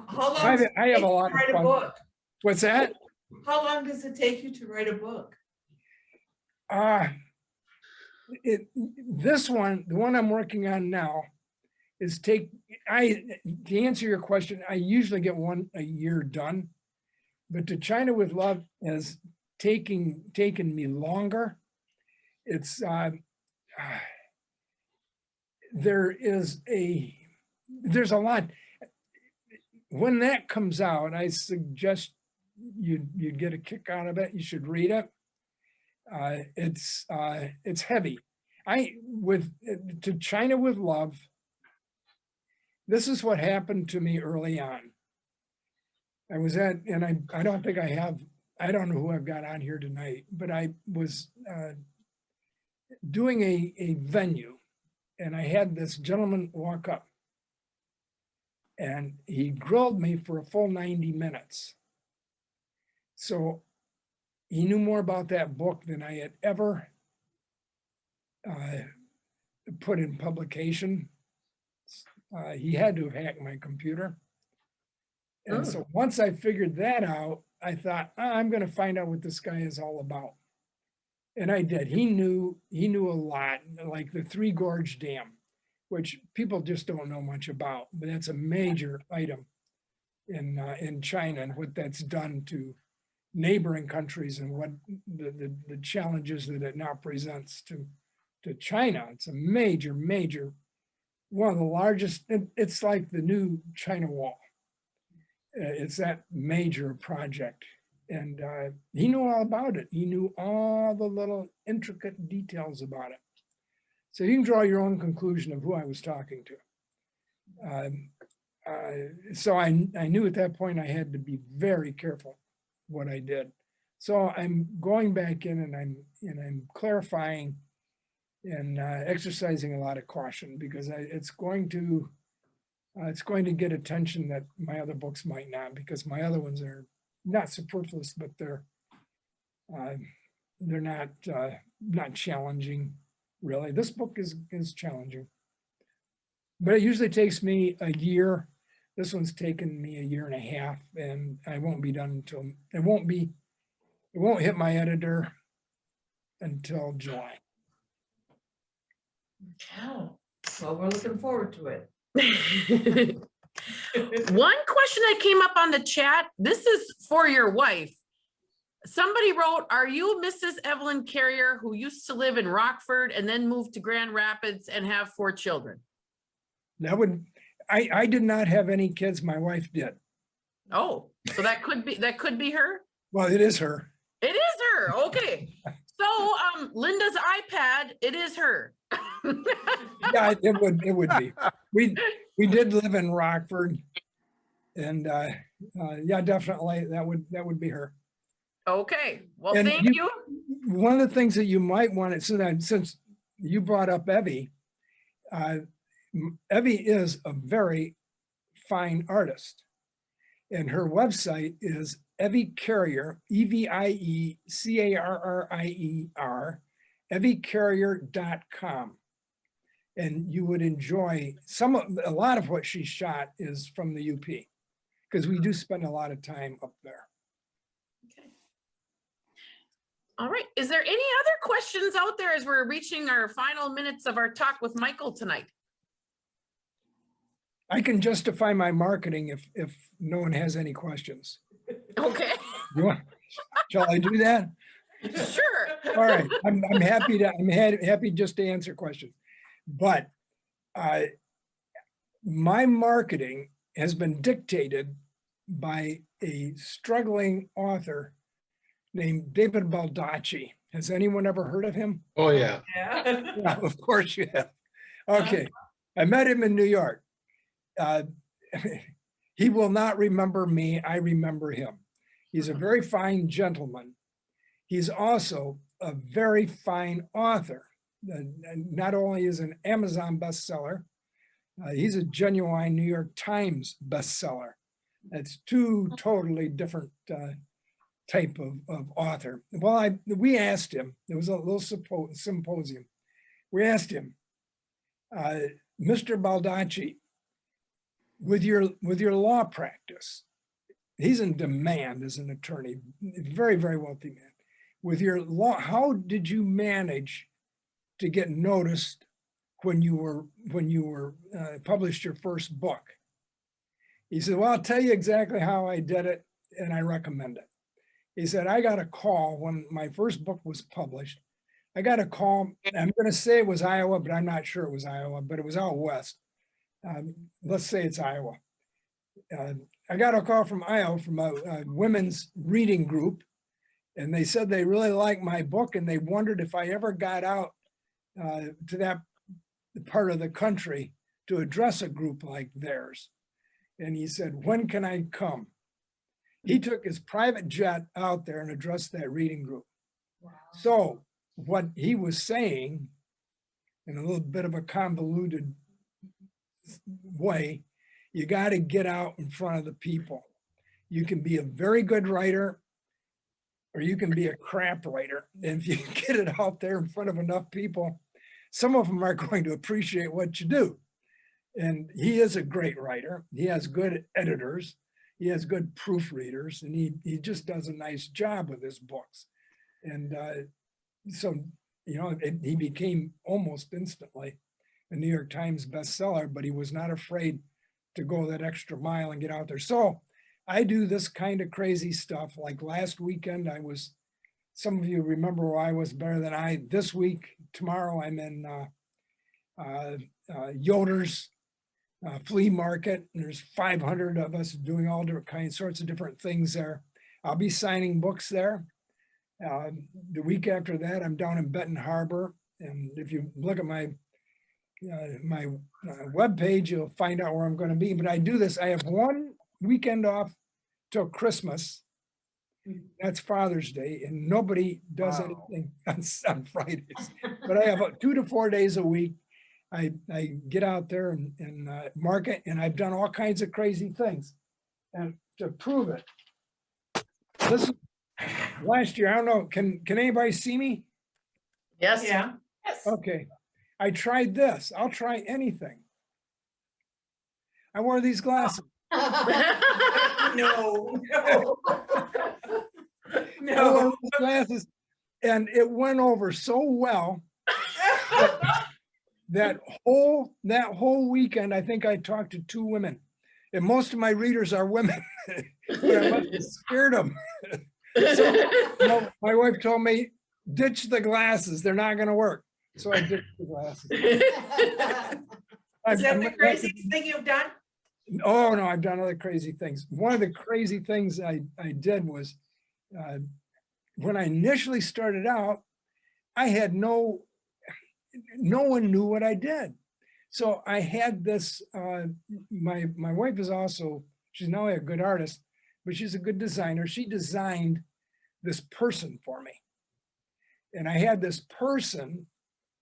[SPEAKER 10] How long does it
[SPEAKER 6] I have
[SPEAKER 10] take
[SPEAKER 6] a
[SPEAKER 10] you
[SPEAKER 6] lot
[SPEAKER 10] to
[SPEAKER 6] of
[SPEAKER 10] write a
[SPEAKER 6] fun.
[SPEAKER 10] book?
[SPEAKER 6] What's that?
[SPEAKER 10] How long does it take you to write a book?
[SPEAKER 6] This one, the one I'm working on now, is to answer your question, I usually get one a year done, but To China with Love has taken me longer. It's there's a lot. When that comes out, I suggest you'd get a kick out of it. You should read it. It's heavy. To China with Love, this is what happened to me early on. I was and I don't think I don't know who I've got on here tonight, but I was doing a venue, and I had this gentleman walk up, and he grilled me for a full 90 minutes. So he knew more about that book than I had ever put in publication. He had to have hacked my computer. And so once I figured that out, I thought, I'm going to find out what this guy is all about. And I did. He knew a lot, like the Three Gorge Dam, which people just don't know much about, but that's a major item in China, and what that's done to neighboring countries, and what the challenges that it now presents to China. It's a major, one of the largest. It's like the new China Wall. It's that major project. And he knew all about it. He knew all the little intricate details about it. So you can draw your own conclusion of who I was talking to. So I knew at that point I had to be very careful what I did. So I'm going back in, and I'm clarifying and exercising a lot of caution, because it's going to get attention that my other books might not, because my other ones are not superfluous, but they're not challenging, really. This book is challenging, but it usually takes me a year. This one's taken me a year and a half, and I won't be done until it won't hit my editor until July.
[SPEAKER 10] Oh, well, we're looking forward to it.
[SPEAKER 2] One question that came up on the chat, this is for your wife. Somebody wrote, "Are you Mrs. Evelyn Carrier, who used to live in Rockford and then moved to Grand Rapids and have 4 children?"
[SPEAKER 6] I did not have any kids. My wife did.
[SPEAKER 2] Oh, so that could be her?
[SPEAKER 6] Well, it is her.
[SPEAKER 2] It is her. Okay. So Linda's iPad, it is her.
[SPEAKER 6] Yeah, it would be. We did live in Rockford, and yeah, definitely that would be her.
[SPEAKER 2] Okay. Well,
[SPEAKER 6] And
[SPEAKER 2] thank you.
[SPEAKER 6] One of the things that you might want to, since you brought up Evie, Evie is a very fine artist. And her website is Evie Carrier, EVIECARRIER, eviecarrier.com. And you would enjoy a lot of what she shot is from the UP, because we do spend a lot of time up there.
[SPEAKER 2] All right. Is there any other questions out there as we're reaching our final minutes of our talk with Michael tonight?
[SPEAKER 6] I can justify my marketing if no one has any questions.
[SPEAKER 2] Okay,
[SPEAKER 6] Shall I do that?
[SPEAKER 2] sure.
[SPEAKER 6] All right, I'm happy just to answer questions. But my marketing has been dictated by a struggling author named David Baldacci. Has anyone ever heard of him?
[SPEAKER 8] Oh, yeah.
[SPEAKER 10] Yeah.
[SPEAKER 6] Yeah, of course you have. Okay, I met him in New York. He will not remember me. I remember him. He's a very fine gentleman. He's also a very fine author. Not only is an Amazon bestseller, he's a genuine New York Times bestseller. That's two totally different type of author. Well, we asked him, there was a little symposium. We asked him, Mr. Baldacci, with your law practice, he's in demand as an attorney, very, very wealthy man. With your law, how did you manage to get noticed when you were published your first book? He said, well, I'll tell you exactly how I did it, and I recommend it. He said, I got a call when my first book was published. I got a call, I'm going to say it was Iowa, but I'm not sure it was Iowa, but it was out west. Let's say it's Iowa. I got a call from Iowa from a women's reading group, and they said they really liked my book, and they wondered if I ever got out to that part of the country to address a group like theirs. And he said, when can I come? He took his private jet out there and addressed that reading group. Wow. So what he was saying, in a little bit of a convoluted way, you got to get out in front of the people. You can be a very good writer, or you can be a crap writer. And if you get it out there in front of enough people, some of them are going to appreciate what you do. And he is a great writer. He has good editors. He has good proofreaders, and he just does a nice job with his books. And so, you know, he became almost instantly a New York Times bestseller, but he was not afraid to go that extra mile and get out there. So I do this kind of crazy stuff. Like last weekend, some of you remember where I was better than I. This week, tomorrow, I'm in Yoder's flea market. There's 500 of us doing all different sorts of different things there. I'll be signing books there. The week after that, I'm down in Benton Harbor. And if you look at my webpage, you'll find out where I'm going to be. But I do this. I have one weekend off till Christmas. That's Father's Day, and nobody does anything on Fridays. But I have 2 to 4 days a week. I get out there and market, and I've done all kinds of crazy things. And to prove it, this last year, I don't know, can anybody see me?
[SPEAKER 2] Yes.
[SPEAKER 10] Yeah.
[SPEAKER 9] Yes.
[SPEAKER 6] Okay, I tried this. I'll try anything. I wore these glasses.
[SPEAKER 10] No.
[SPEAKER 6] I wore these glasses, and it went over so well. That whole weekend, I think I talked to 2 women, and most of my readers are women. But I must have scared them. So my wife told me, ditch the glasses. They're not going to work. So I ditched the glasses.
[SPEAKER 10] Is that the craziest thing you've done?
[SPEAKER 6] Oh, no, I've done other crazy things. One of the crazy things I did was when I initially started out, I had no one knew what I did. So I had this, my wife is also, she's not only a good artist, but she's a good designer. She designed this person for me. And I had this person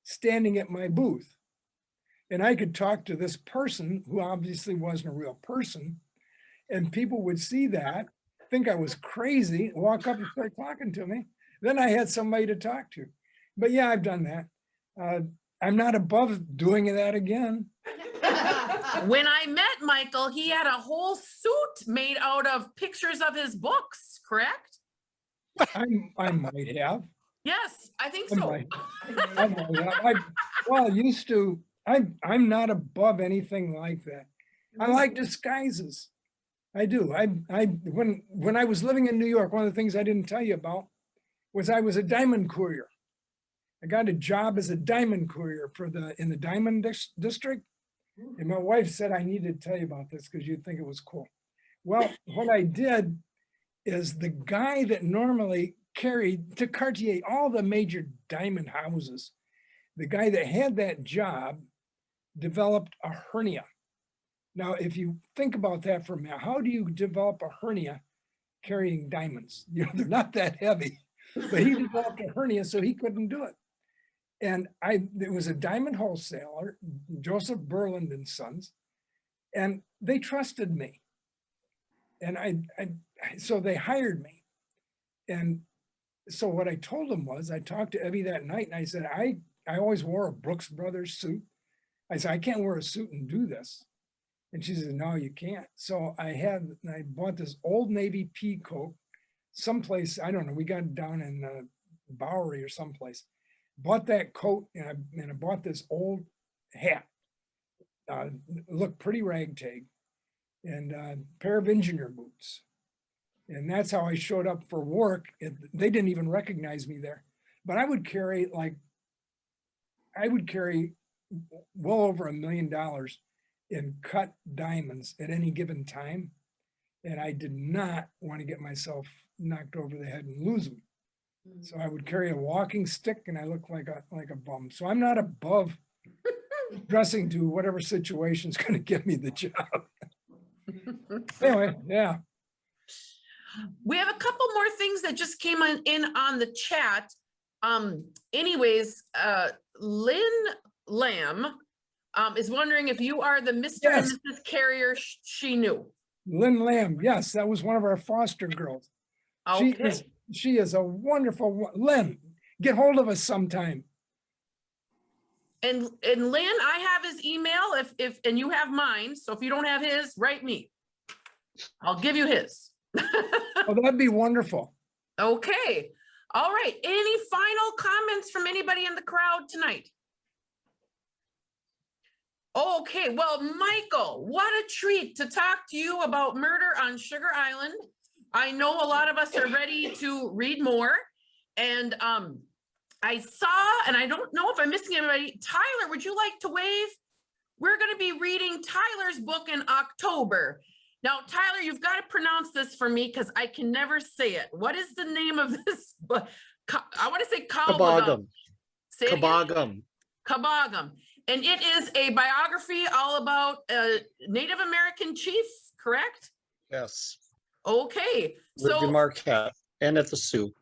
[SPEAKER 6] standing at my booth. And I could talk to this person who obviously wasn't a real person. And people would see that, think I was crazy, walk up and start talking to me. Then I had somebody to talk to. But yeah, I've done that. I'm not above doing that again.
[SPEAKER 2] When I met Michael, he had a whole suit made out of pictures of his books, correct?
[SPEAKER 6] I might have.
[SPEAKER 2] Yes, I think
[SPEAKER 6] I
[SPEAKER 2] so.
[SPEAKER 6] might. I might have. I'm not above anything like that. I like disguises. I do. When I was living in New York, one of the things I didn't tell you about was I was a diamond courier. I got a job as a diamond courier in the diamond district. And my wife said, I needed to tell you about this because you'd think it was cool. Well, what I did is the guy that normally carried to Cartier all the major diamond houses, the guy that had that job developed a hernia. Now, if you think about that for a minute, how do you develop a hernia carrying diamonds? You know, they're not that heavy, but he developed a hernia, so he couldn't do it. And it was a diamond wholesaler, Joseph Berland and Sons, and they trusted me. And so they hired me. And so what I told them was, I talked to Evie that night and I said, I always wore a Brooks Brothers suit. I said, I can't wear a suit and do this. And she said, no, you can't. So I bought this Old Navy pea coat, someplace, I don't know, we got it down in Bowery or someplace. Bought that coat and I bought this old hat. Looked pretty ragtag, and a pair of engineer boots. And that's how I showed up for work. They didn't even recognize me there. But I would carry well over $1 million in cut diamonds at any given time. And I did not want to get myself knocked over the head and lose them. So I would carry a walking stick and I looked like a bum. So I'm not above dressing to whatever situation's going to get me the job. Anyway, yeah.
[SPEAKER 2] We have a couple more things that just came in on the chat. Anyways, Lynn Lamb is wondering if you are the Mr.
[SPEAKER 6] Yes.
[SPEAKER 2] and Mrs. Carrier she knew.
[SPEAKER 6] Lynn Lamb, yes, that was one of our foster girls.
[SPEAKER 2] Okay.
[SPEAKER 6] She is a wonderful Lynn. Get hold of us sometime.
[SPEAKER 2] And Lynn, I have his email and you have mine. So if you don't have his, write me. I'll give you his.
[SPEAKER 6] Oh, that'd be wonderful.
[SPEAKER 2] Okay. All right. Any final comments from anybody in the crowd tonight? Okay. Well, Michael, what a treat to talk to you about Murder on Sugar Island. I know a lot of us are ready to read more. And I saw, and I don't know if I'm missing anybody, Tyler, would you like to wave? We're going to be reading Tyler's book in October. Now, Tyler, you've got to pronounce this for me because I can never say it. What is the name of this book? I want to say
[SPEAKER 11] Kabagum.
[SPEAKER 2] Kabagum. Kabagum. And it is a biography all about a Native American chief, correct?
[SPEAKER 11] Yes.
[SPEAKER 2] Okay.
[SPEAKER 11] Lived in Marquette and at the Sioux.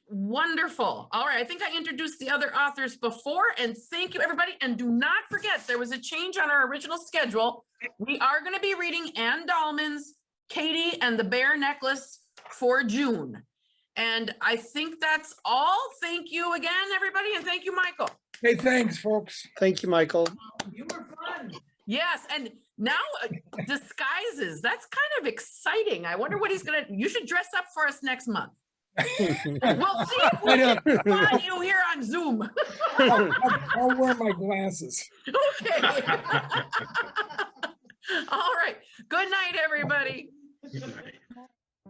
[SPEAKER 2] Wonderful. All right. I think I introduced the other authors before, and thank you, everybody. And do not forget, there was a change on our original schedule. We are going to be reading Ann Dahlman's Katie and the Bear Necklace for June. And I think that's all. Thank you again, everybody. And thank you, Michael.
[SPEAKER 6] Hey, thanks, folks.
[SPEAKER 11] Thank you, Michael.
[SPEAKER 2] You were fun. Yes. And now disguises. That's kind of exciting. I wonder what he's going to, you should dress up for us next month. We'll see if we can find you here on Zoom.
[SPEAKER 6] I'll wear my glasses.
[SPEAKER 2] Okay. All right. Good night, everybody.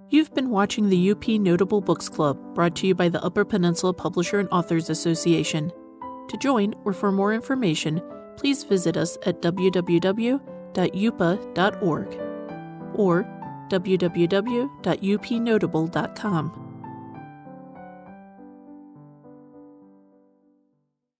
[SPEAKER 1] You've been watching the UP Notable Books Club, brought to you by the Upper Peninsula Publisher and Authors Association. To join or for more information, please visit us at www.upaa.org or www.upnotable.com.